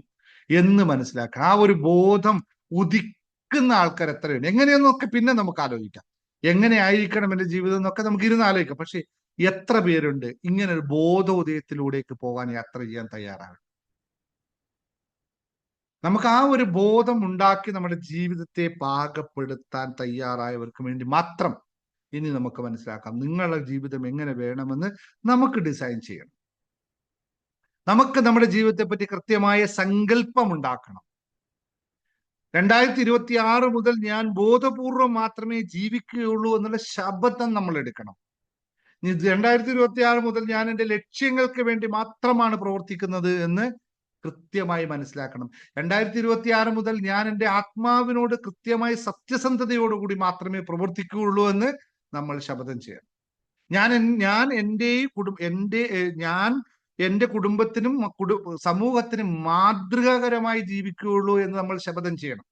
എന്ന് മനസ്സിലാക്കുക. ആ ഒരു ബോധം ഉദിക്കുന്ന ആൾക്കാർ എത്രയുണ്ട്? എങ്ങനെയെന്നൊക്കെ പിന്നെ നമുക്ക് ആലോചിക്കാം. എങ്ങനെ ആയിരിക്കണം എൻ്റെ ജീവിതം എന്നൊക്കെ നമുക്ക് ഇരുന്ന് ആലോചിക്കാം. പക്ഷെ എത്ര പേരുണ്ട് ഇങ്ങനെ ഒരു ബോധോദയത്തിലൂടേക്ക് പോകാൻ, യാത്ര ചെയ്യാൻ തയ്യാറാണ്? നമുക്ക് ആ ഒരു ബോധം ഉണ്ടാക്കി നമ്മുടെ ജീവിതത്തെ പാകപ്പെടുത്താൻ തയ്യാറായവർക്ക് വേണ്ടി മാത്രം ഇനി നമുക്ക് മനസ്സിലാക്കാം നിങ്ങളുടെ ജീവിതം എങ്ങനെ വേണമെന്ന് നമുക്ക് ഡിസൈൻ ചെയ്യണം. നമുക്ക് നമ്മുടെ ജീവിതത്തെ പറ്റി കൃത്യമായ സങ്കല്പം ഉണ്ടാക്കണം. 2026 മുതൽ ഞാൻ ബോധപൂർവം മാത്രമേ ജീവിക്കുകയുള്ളൂ എന്നുള്ള ശപഥം നമ്മൾ എടുക്കണം. 2026 മുതൽ ഞാൻ എൻ്റെ ലക്ഷ്യങ്ങൾക്ക് വേണ്ടി മാത്രമാണ് പ്രവർത്തിക്കുന്നത് എന്ന് കൃത്യമായി മനസ്സിലാക്കണം. 2026 മുതൽ ഞാൻ എൻ്റെ ആത്മാവിനോട് കൃത്യമായി സത്യസന്ധതയോടുകൂടി മാത്രമേ പ്രവർത്തിക്കുകയുള്ളൂ എന്ന് നമ്മൾ ശപഥം ചെയ്യണം. ഞാൻ എൻ്റെ കുടുംബത്തിനും സമൂഹത്തിനും മാതൃകാകരമായി ജീവിക്കുകയുള്ളൂ എന്ന് നമ്മൾ ശപഥം ചെയ്യണം.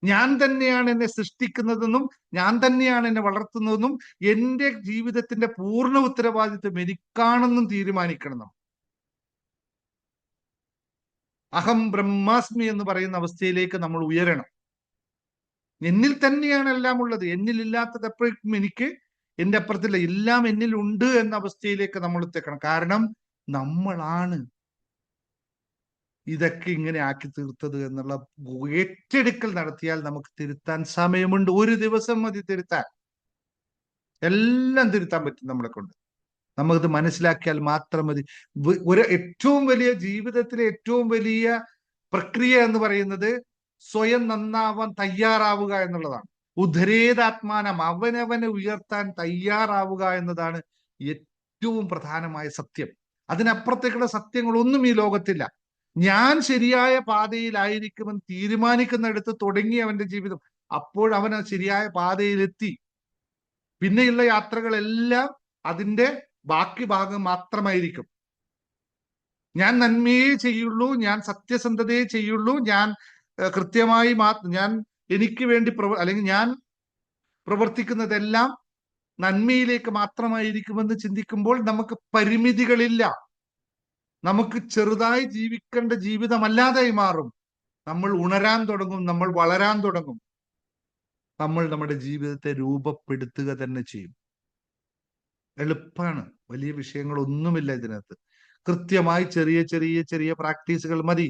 ഞാൻ തന്നെയാണ് എന്നെ സൃഷ്ടിക്കുന്നതെന്നും ഞാൻ തന്നെയാണ് എന്നെ വളർത്തുന്നതെന്നും എൻ്റെ ജീവിതത്തിന്റെ പൂർണ്ണ ഉത്തരവാദിത്വം എനിക്കാണെന്നും തീരുമാനിക്കണം. അഹം ബ്രഹ്മാസ്മി എന്ന് പറയുന്ന അവസ്ഥയിലേക്ക് നമ്മൾ ഉയരണം. എന്നിൽ തന്നെയാണ് എല്ലാം ഉള്ളത്, എന്നിലില്ലാത്തത് എപ്പോഴും എനിക്ക് എൻ്റെ അപ്പുറത്തില്ല, എല്ലാം എന്നിൽ ഉണ്ട് എന്ന അവസ്ഥയിലേക്ക് നമ്മൾ എത്തിക്കണം. കാരണം നമ്മളാണ് ഇതൊക്കെ ഇങ്ങനെ ആക്കി തീർത്തത് എന്നുള്ള ഏറ്റെടുക്കൽ നടത്തിയാൽ നമുക്ക് തിരുത്താൻ സമയമുണ്ട്. ഒരു ദിവസം മതി തിരുത്താൻ. എല്ലാം തിരുത്താൻ പറ്റും നമ്മളെ കൊണ്ട്. നമുക്കത് മനസ്സിലാക്കിയാൽ മാത്രം മതി. ഏറ്റവും വലിയ ജീവിതത്തിലെ ഏറ്റവും വലിയ പ്രക്രിയ എന്ന് പറയുന്നത് സ്വയം നന്നാവാൻ തയ്യാറാവുക എന്നുള്ളതാണ്. ഉദ്ധരേതാത്മാനം, അവനവനെ ഉയർത്താൻ തയ്യാറാവുക എന്നതാണ് ഏറ്റവും പ്രധാനമായ സത്യം. അതിനപ്പുറത്തേക്കുള്ള സത്യങ്ങളൊന്നും ഈ ലോകത്തില്ല. ഞാൻ ശരിയായ പാതയിലായിരിക്കുമെന്ന് തീരുമാനിക്കുന്നിടത്ത് തുടങ്ങി അവന്റെ ജീവിതം. അപ്പോൾ അവൻ ശരിയായ പാതയിലെത്തി. പിന്നെയുള്ള യാത്രകളെല്ലാം അതിന്റെ ബാക്കി ഭാഗം മാത്രമായിരിക്കും. ഞാൻ നന്മയെ ചെയ്യുള്ളൂ, ഞാൻ സത്യസന്ധതയെ ചെയ്യുള്ളൂ, ഞാൻ കൃത്യമായി ഞാൻ എനിക്ക് വേണ്ടി അല്ലെങ്കിൽ ഞാൻ പ്രവർത്തിക്കുന്നതെല്ലാം നന്മയിലേക്ക് മാത്രമായിരിക്കുമെന്ന് ചിന്തിക്കുമ്പോൾ നമുക്ക് പരിമിതികളില്ല. നമുക്ക് ചെറുതായി ജീവിക്കേണ്ട ജീവിതമല്ലാതായി മാറും. നമ്മൾ ഉണരാൻ തുടങ്ങും, നമ്മൾ വളരാൻ തുടങ്ങും, നമ്മൾ നമ്മുടെ ജീവിതത്തെ രൂപപ്പെടുത്തുക തന്നെ ചെയ്യും. എളുപ്പമാണ്, വലിയ വിഷയങ്ങളൊന്നുമില്ല ഇതിനകത്ത്. കൃത്യമായി ചെറിയ ചെറിയ ചെറിയ പ്രാക്ടീസുകൾ മതി.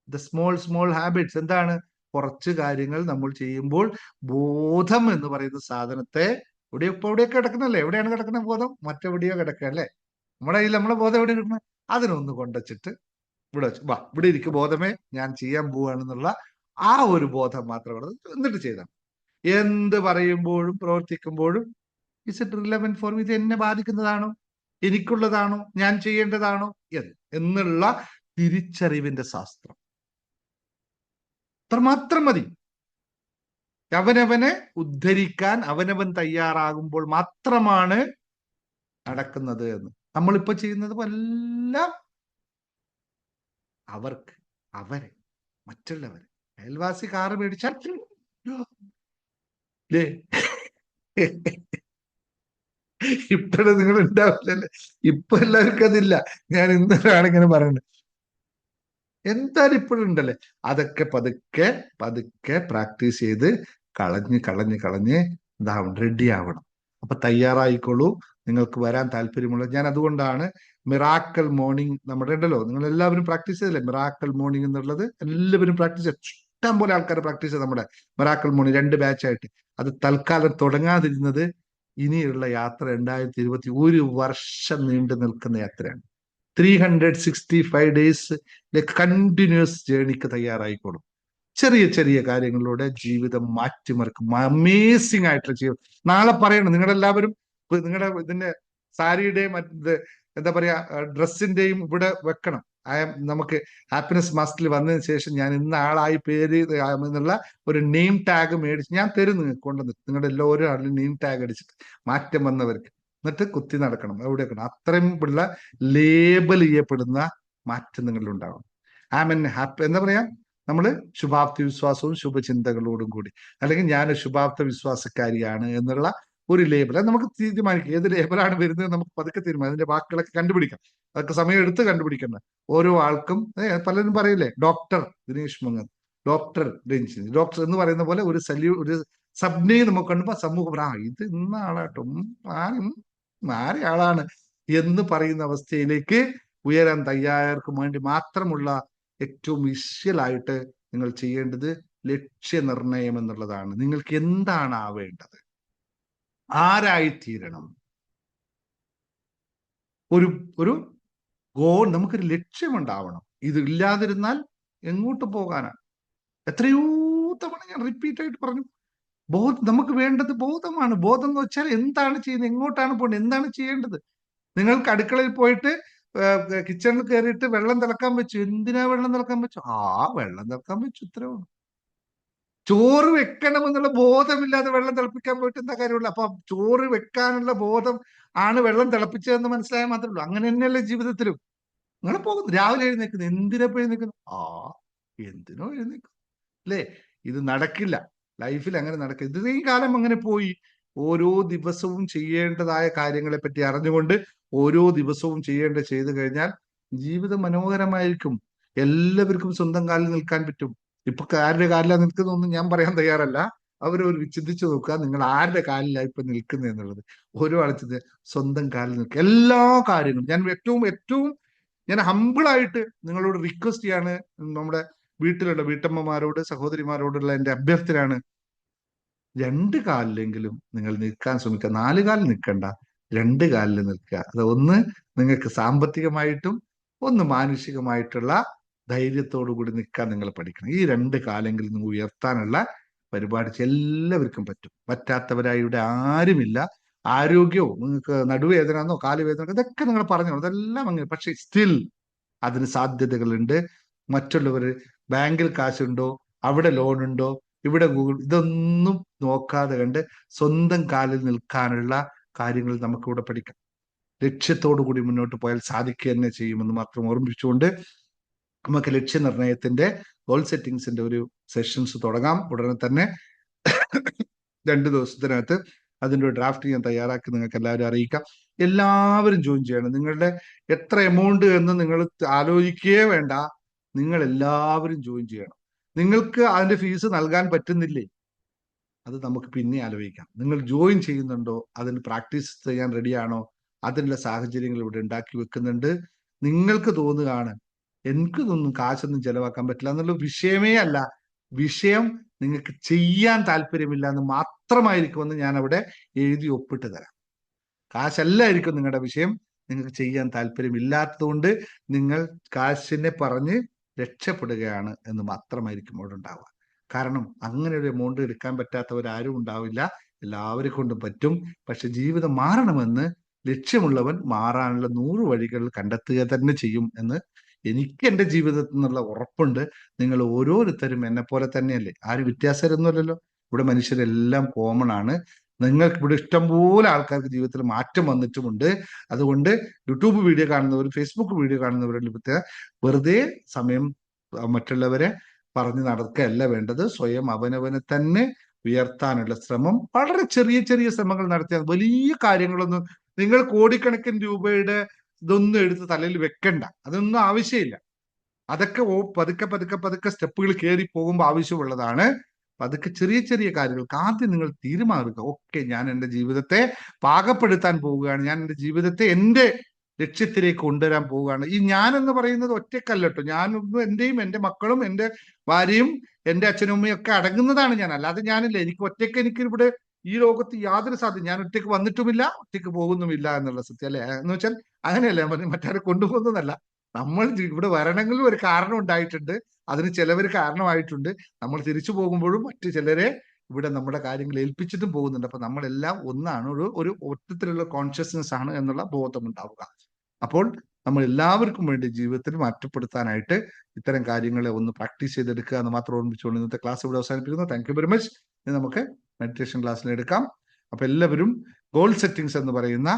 The small habits. എന്താണ്? കുറച്ച് കാര്യങ്ങൾ നമ്മൾ ചെയ്യുമ്പോൾ ബോധം എന്ന് പറയുന്ന സാധനത്തെ എവിടെയൊക്കെ കിടക്കുന്നല്ലേ? എവിടെയാണ് കിടക്കുന്ന ബോധം? മറ്റെവിടെയോ കിടക്കുക അല്ലേ? നമ്മുടെ കയ്യിൽ നമ്മളെ ബോധം എവിടെ കിടക്കുന്നത്? അതിനൊന്ന് കൊണ്ടുവച്ചിട്ട് ഇവിടെ വെച്ച് ഇവിടെ ഇരിക്കും ബോധമേ, ഞാൻ ചെയ്യാൻ പോവുകയാണെന്നുള്ള ആ ഒരു ബോധം മാത്രം എന്നിട്ട് ചെയ്താൽ. എന്ത് പറയുമ്പോഴും പ്രവർത്തിക്കുമ്പോഴും is it relevant for me? ഇത് എന്നെ ബാധിക്കുന്നതാണോ, എനിക്കുള്ളതാണോ, ഞാൻ ചെയ്യേണ്ടതാണോ എന്നുള്ള തിരിച്ചറിവിന്റെ ശാസ്ത്രം അത്രമാത്രം മതി. അവനവനെ ഉദ്ധരിക്കാൻ അവനവൻ തയ്യാറാകുമ്പോൾ മാത്രമാണ് നടക്കുന്നത് എന്ന്. നമ്മളിപ്പോ ചെയ്യുന്നത് എല്ലാം അവരെ മറ്റുള്ളവരെ. അയൽവാസി കാറ് മേടിച്ചാൽ ഇപ്പോഴും നിങ്ങൾ ഉണ്ടാവില്ലല്ലേ? ഇപ്പൊ എല്ലാവർക്കും അതില്ല. ഞാൻ ഇന്നലാണ് ഇങ്ങനെ പറയുന്നത്. എന്തായാലും ഇപ്പോഴും ഉണ്ടല്ലേ? അതൊക്കെ പതുക്കെ പതുക്കെ പ്രാക്ടീസ് ചെയ്ത് കളഞ്ഞ് ഇതാവണം, റെഡി ആവണം. അപ്പൊ തയ്യാറായിക്കോളൂ. നിങ്ങൾക്ക് വരാൻ താല്പര്യമുള്ള, ഞാൻ അതുകൊണ്ടാണ് മിറാക്കൽ മോർണിംഗ് നമ്മുടെ ഉണ്ടല്ലോ, നിങ്ങൾ എല്ലാവരും പ്രാക്ടീസ് ചെയ്തില്ലേ മിറാക്കൽ മോർണിംഗ് എന്നുള്ളത്? എല്ലാവരും പ്രാക്ടീസ് ചെയ്ത്, ഇഷ്ടം പോലെ ആൾക്കാർ പ്രാക്ടീസ് ചെയ്ത് നമ്മുടെ മിറാക്കൽ മോർണിംഗ് 2 ബാച്ചായിട്ട്. അത് തൽക്കാലം തുടങ്ങാതിരുന്നത് ഇനിയുള്ള യാത്ര 2021 വർഷം നീണ്ടു നിൽക്കുന്ന യാത്രയാണ്. 365 ഡേയ്സ് കണ്ടിന്യൂസ് ജേണിക്ക് തയ്യാറായിക്കോളും. ചെറിയ ചെറിയ കാര്യങ്ങളിലൂടെ ജീവിതം മാറ്റിമറിക്കും. അമേസിംഗ് ആയിട്ടുള്ള ജീവിതം. നാളെ പറയണം നിങ്ങളെല്ലാവരും നിങ്ങളുടെ ഇതിന്റെ സാരിയുടെയും എന്താ പറയാ ഡ്രസ്സിന്റെയും ഇവിടെ വെക്കണം. നമുക്ക് ഹാപ്പിനെസ് മാസ്കിൽ വന്നതിന് ശേഷം ഞാൻ ഇന്ന ആളായി പേര് എന്നുള്ള ഒരു നെയിം ടാഗ് മേടിച്ച് ഞാൻ തരും നിങ്ങൾക്ക് കൊണ്ടുവന്ന്. നിങ്ങളുടെ എല്ലാവരും ആളിലും നെയിം ടാഗ് അടിച്ചിട്ട് മാറ്റം വന്നവർക്ക് എന്നിട്ട് കുത്തി നടക്കണം. എവിടെ വെക്കണം? അത്രയും ഉള്ള ലേബൽ ചെയ്യപ്പെടുന്ന മാറ്റം നിങ്ങളിലുണ്ടാവണം. ഹാപ്പി എന്താ പറയാ, നമ്മൾ ശുഭാപ്തി വിശ്വാസവും ശുഭചിന്തകളോടും കൂടി, അല്ലെങ്കിൽ ഞാൻ ശുഭാപ്ത വിശ്വാസക്കാരിയാണ് എന്നുള്ള ഒരു ലേബൽ അത് നമുക്ക് തീരുമാനിക്കാം. ഏത് ലേബലാണ് വരുന്നത് നമുക്ക് പതുക്കെ തീരുമാനം. അതിന്റെ വാക്കുകളൊക്കെ കണ്ടുപിടിക്കാം. അതൊക്കെ സമയം എടുത്ത് കണ്ടുപിടിക്കണം. ഓരോ ആൾക്കും പലരും പറയില്ലേ, ഡോക്ടർ ദിനേശ് മങ്ങൻ, ഡോക്ടർ രഞ്ജിനി, ഡോക്ടർ എന്ന് പറയുന്ന പോലെ ഒരു സബ്നെയും നമുക്ക് കണ്ടുമ്പോ സമൂഹം ഇത് ഇന്ന ആളാട്ടോ, ആരെ ആളാണ് എന്ന് പറയുന്ന അവസ്ഥയിലേക്ക് ഉയരാൻ തയ്യാറർക്ക് വേണ്ടി മാത്രമുള്ള ഏറ്റവും വിഷ്വലായിട്ട് നിങ്ങൾ ചെയ്യേണ്ടത് ലക്ഷ്യനിർണയം എന്നുള്ളതാണ്. നിങ്ങൾക്ക് എന്താണ് ആവേണ്ടത്, ആരായിത്തീരണം, ഒരു ഒരു ഗോൾ, നമുക്കൊരു ലക്ഷ്യമുണ്ടാവണം. ഇത് ഇല്ലാതിരുന്നാൽ എങ്ങോട്ട് പോകാനാണ്? എത്രയോ തവണ ഞാൻ റിപ്പീറ്റ് ആയിട്ട് പറഞ്ഞു, നമുക്ക് വേണ്ടത് ബോധമാണ്. ബോധം എന്ന് വെച്ചാൽ എന്താണ് ചെയ്യുന്നത്, എങ്ങോട്ടാണ് പോകേണ്ടത്, എന്താണ് ചെയ്യേണ്ടത്. നിങ്ങൾക്ക് അടുക്കളയിൽ പോയിട്ട് കിച്ചണിൽ കയറിയിട്ട് വെള്ളം തിളക്കാൻ വെച്ചു. എന്തിനാ വെള്ളം തിളക്കാൻ വെച്ചു? വെള്ളം തിളക്കാൻ വെച്ചു, ഇത്രയാണ്. ചോറ് വെക്കണമെന്നുള്ള ബോധമില്ലാതെ വെള്ളം തിളപ്പിക്കാൻ പോയിട്ട് എന്താ കാര്യമുള്ളൂ? അപ്പൊ ചോറ് വെക്കാനുള്ള ബോധം ആണ് വെള്ളം തിളപ്പിച്ചതെന്ന് മനസ്സിലായാൽ മാത്രമേ ഉള്ളൂ. അങ്ങനെ തന്നെയല്ലേ ജീവിതത്തിലും. നിങ്ങൾ പോകുന്നു, രാവിലെ എഴുന്നേക്കുന്നു, എന്തിനപ്പോ എഴുന്നേക്കുന്നു? എന്തിനോ എഴുന്നേക്കുന്നു അല്ലേ? ഇത് നടക്കില്ല, ലൈഫിൽ അങ്ങനെ നടക്കില്ല. ഇത്രയും കാലം അങ്ങനെ പോയി. ഓരോ ദിവസവും ചെയ്യേണ്ടതായ കാര്യങ്ങളെ പറ്റി അറിഞ്ഞുകൊണ്ട് ഓരോ ദിവസവും ചെയ്തു കഴിഞ്ഞാൽ ജീവിതം മനോഹരമായിരിക്കും. എല്ലാവർക്കും സ്വന്തം കാലിൽ നിൽക്കാൻ പറ്റും. ഇപ്പൊ ആരുടെ കാലിലാണ് നിൽക്കുന്നതൊന്നും ഞാൻ പറയാൻ തയ്യാറല്ല. അവരൊരു ചിന്തിച്ചു നോക്കുക, നിങ്ങൾ ആരുടെ കാലിലാണ് ഇപ്പൊ നിൽക്കുന്നത് എന്നുള്ളത്. ഓരോ ആഴ്ച സ്വന്തം കാലിൽ നിൽക്കുക. എല്ലാ കാര്യങ്ങളും ഞാൻ ഏറ്റവും ഞാൻ ഹമ്പിളായിട്ട് നിങ്ങളോട് റിക്വസ്റ്റ് ചെയ്യാണ്. നമ്മുടെ വീട്ടിലുള്ള വീട്ടമ്മമാരോട്, സഹോദരിമാരോടുള്ള എൻ്റെ അഭ്യർത്ഥനയാണ്, 2 കാലിലെങ്കിലും നിങ്ങൾ നിൽക്കാൻ ശ്രമിക്കുക. 4 കാലിൽ നിൽക്കണ്ട, 2 കാലിൽ നിൽക്കുക. അത് ഒന്ന് നിങ്ങൾക്ക് സാമ്പത്തികമായിട്ടും ഒന്ന് മാനുഷികമായിട്ടുള്ള ധൈര്യത്തോടു കൂടി നിൽക്കാൻ നിങ്ങൾ പഠിക്കണം. ഈ 2 കാലെങ്കിലും നിങ്ങൾ ഉയർത്താനുള്ള പരിപാടി എല്ലാവർക്കും പറ്റും. പറ്റാത്തവരായി ഇവിടെ ആരുമില്ല. ആരോഗ്യവും നിങ്ങൾക്ക് നടുവേദന കാലുവേദന ഇതൊക്കെ നിങ്ങൾ പറഞ്ഞു, അതെല്ലാം അങ്ങനെ. പക്ഷെ സ്റ്റിൽ അതിന് സാധ്യതകളുണ്ട്. മറ്റുള്ളവർ ബാങ്കിൽ കാശുണ്ടോ, അവിടെ ലോൺ ഉണ്ടോ, ഇവിടെ ഗൂഗിൾ, ഇതൊന്നും നോക്കാതെ കണ്ട് സ്വന്തം കാലിൽ നിൽക്കാനുള്ള കാര്യങ്ങൾ നമുക്കിവിടെ പഠിക്കാം. ലക്ഷ്യത്തോടു കൂടി മുന്നോട്ട് പോയാൽ സാധിക്കുക തന്നെ ചെയ്യുമെന്ന് മാത്രം ഓർമ്മിപ്പിച്ചുകൊണ്ട് നമുക്ക് ലക്ഷ്യനിർണയത്തിന്റെ ഗോൾ സെറ്റിംഗ്സിന്റെ ഒരു സെഷൻസ് തുടങ്ങാം ഉടനെ തന്നെ. 2 ദിവസത്തിനകത്ത് അതിൻ്റെ ഒരു ഡ്രാഫ്റ്റ് ഞാൻ തയ്യാറാക്കി നിങ്ങൾക്ക് എല്ലാവരും അറിയിക്കാം. എല്ലാവരും ജോയിൻ ചെയ്യണം. നിങ്ങളുടെ എത്ര എമൗണ്ട് എന്ന് നിങ്ങൾ ആലോചിക്കുകയേ വേണ്ട, നിങ്ങൾ എല്ലാവരും ജോയിൻ ചെയ്യണം. നിങ്ങൾക്ക് അതിന്റെ ഫീസ് നൽകാൻ പറ്റുന്നില്ലേ, അത് നമുക്ക് പിന്നെ ആലോചിക്കാം. നിങ്ങൾ ജോയിൻ ചെയ്യുന്നുണ്ടോ, അതിന് പ്രാക്ടീസ് ചെയ്യാൻ റെഡിയാണോ, അതിനുള്ള സാഹചര്യങ്ങൾ ഇവിടെ ഉണ്ടാക്കി വെക്കുന്നുണ്ട്. നിങ്ങൾക്ക് തോന്നുകയാണ് എനിക്കിതൊന്നും കാശൊന്നും ചെലവാക്കാൻ പറ്റില്ല എന്നുള്ള വിഷയമേ അല്ല. വിഷയം നിങ്ങൾക്ക് ചെയ്യാൻ താല്പര്യമില്ല എന്ന് മാത്രമായിരിക്കുമെന്ന് ഞാൻ അവിടെ എഴുതി ഒപ്പിട്ട് തരാം. കാശല്ലായിരിക്കും നിങ്ങളുടെ വിഷയം, നിങ്ങൾക്ക് ചെയ്യാൻ താല്പര്യമില്ലാത്തതുകൊണ്ട് നിങ്ങൾ കാശിനെ പറഞ്ഞ് രക്ഷപ്പെടുകയാണ് എന്ന് മാത്രമായിരിക്കും അവിടെ ഉണ്ടാവുക. കാരണം അങ്ങനെ ഒരു എമൗണ്ട് എടുക്കാൻ പറ്റാത്തവരാരും ഉണ്ടാവില്ല, എല്ലാവരെ കൊണ്ടും പറ്റും. പക്ഷെ ജീവിതം മാറണമെന്ന് ലക്ഷ്യമുള്ളവൻ മാറാനുള്ള 100 വഴികൾ കണ്ടെത്തുക തന്നെ ചെയ്യും എന്ന് എനിക്ക് എൻ്റെ ജീവിതത്തിൽ നിന്നുള്ള ഉറപ്പുണ്ട്. നിങ്ങൾ ഓരോരുത്തരും എന്നെ പോലെ തന്നെയല്ലേ, ആരും വ്യത്യാസമൊന്നുമല്ലല്ലോ. ഇവിടെ മനുഷ്യരെല്ലാം കോമൺ ആണ്. നിങ്ങൾക്ക് ഇവിടെ ഇഷ്ടംപോലെ ആൾക്കാർക്ക് ജീവിതത്തിൽ മാറ്റം വന്നിട്ടുമുണ്ട്. അതുകൊണ്ട് യൂട്യൂബ് വീഡിയോ കാണുന്നവരും ഫേസ്ബുക്ക് വീഡിയോ കാണുന്നവരും വെറുതെ സമയം മറ്റുള്ളവരെ പറഞ്ഞു നടക്കുകയല്ല വേണ്ടത്. സ്വയം അവനവനെ തന്നെ ഉയർത്താനുള്ള ശ്രമം, വളരെ ചെറിയ ചെറിയ ശ്രമങ്ങൾ നടത്തിയാൽ വലിയ കാര്യങ്ങളൊന്നും, നിങ്ങൾ കോടിക്കണക്കിന് രൂപയുടെ ഇതൊന്നും എടുത്ത് തലയിൽ വെക്കണ്ട, അതൊന്നും ആവശ്യമില്ല. അതൊക്കെ പതുക്കെ പതുക്കെ പതുക്കെ സ്റ്റെപ്പുകൾ കയറി പോകുമ്പോൾ ആവശ്യമുള്ളതാണ്. പതുക്കെ ചെറിയ ചെറിയ കാര്യങ്ങൾക്ക് ആദ്യം നിങ്ങൾ തീരുമാനിക്കുക. ഓക്കെ, ഞാൻ എൻ്റെ ജീവിതത്തെ പാകപ്പെടുത്താൻ പോവുകയാണ്, ഞാൻ എൻ്റെ ജീവിതത്തെ എൻ്റെ ലക്ഷ്യത്തിലേക്ക് കൊണ്ടുവരാൻ പോവുകയാണ്. ഈ ഞാൻ എന്ന് പറയുന്നത് ഒറ്റക്കല്ലട്ടോ, ഞാനൊന്നും എൻ്റെയും എൻ്റെ മക്കളും എൻ്റെ ഭാര്യയും എൻ്റെ അച്ഛനും അമ്മയും ഒക്കെ അടങ്ങുന്നതാണ് ഞാൻ. അല്ലാതെ ഞാനില്ല. എനിക്ക് ഇവിടെ ഈ ലോകത്ത് യാതൊരു സാധ്യത, ഞാൻ ഒറ്റയ്ക്ക് വന്നിട്ടുമില്ല, ഒറ്റയ്ക്ക് പോകുന്നുമില്ല എന്നുള്ള സത്യം അല്ലെ. എന്ന് വെച്ചാൽ അങ്ങനെയല്ല പറഞ്ഞു, മറ്റാരെ കൊണ്ടുപോകുന്നതല്ല. നമ്മൾ ഇവിടെ വരണമെങ്കിലും ഒരു കാരണം ഉണ്ടായിട്ടുണ്ട്, അതിന് ചിലവർ കാരണമായിട്ടുണ്ട്. നമ്മൾ തിരിച്ചു പോകുമ്പോഴും മറ്റു ചിലരെ ഇവിടെ നമ്മുടെ കാര്യങ്ങൾ ഏൽപ്പിച്ചിട്ടും പോകുന്നുണ്ട്. അപ്പൊ നമ്മളെല്ലാം ഒന്നാണ്, ഒരു ഒറ്റത്തിലുള്ള കോൺഷ്യസ്നെസ് ആണ് എന്നുള്ള ബോധം ഉണ്ടാവുക. അപ്പോൾ നമ്മൾ എല്ലാവർക്കും വേണ്ടി ജീവിതത്തിൽ മാറ്റപ്പെടുത്താനായിട്ട് ഇത്തരം കാര്യങ്ങളെ ഒന്ന് പ്രാക്ടീസ് ചെയ്തെടുക്കുക എന്ന് മാത്രം ഓർമ്മിച്ചുകൊണ്ട് ഇന്നത്തെ ക്ലാസ് ഇവിടെ അവസാനിപ്പിക്കുന്നു. Thank you very much. ഇനി നമുക്ക് മെഡിറ്റേഷൻ ക്ലാസ്സിലെടുക്കാം. അപ്പൊ എല്ലാവരും ഗോൾ സെറ്റിംഗ്സ് എന്ന് പറയുന്ന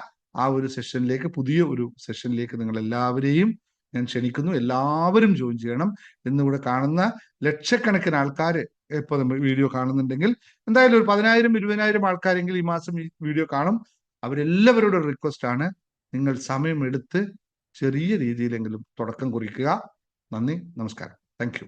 ആ ഒരു സെഷനിലേക്ക്, പുതിയ ഒരു സെഷനിലേക്ക് നിങ്ങൾ എല്ലാവരെയും ഞാൻ ക്ഷണിക്കുന്നു. എല്ലാവരും ജോയിൻ ചെയ്യണം. എന്നിവിടെ കാണുന്ന ലക്ഷക്കണക്കിന് ആൾക്കാർ ഇപ്പോൾ വീഡിയോ കാണുന്നുണ്ടെങ്കിൽ എന്തായാലും ഒരു 10,000 20,000 ആൾക്കാരെങ്കിലും ഈ മാസം ഈ വീഡിയോ കാണും. അവരെല്ലാവരോടും റിക്വസ്റ്റ് ആണ്, നിങ്ങൾ സമയമെടുത്ത് ചെറിയ രീതിയിലെങ്കിലും തുടക്കം കുറിക്കുക. നന്ദി, നമസ്കാരം. Thank you.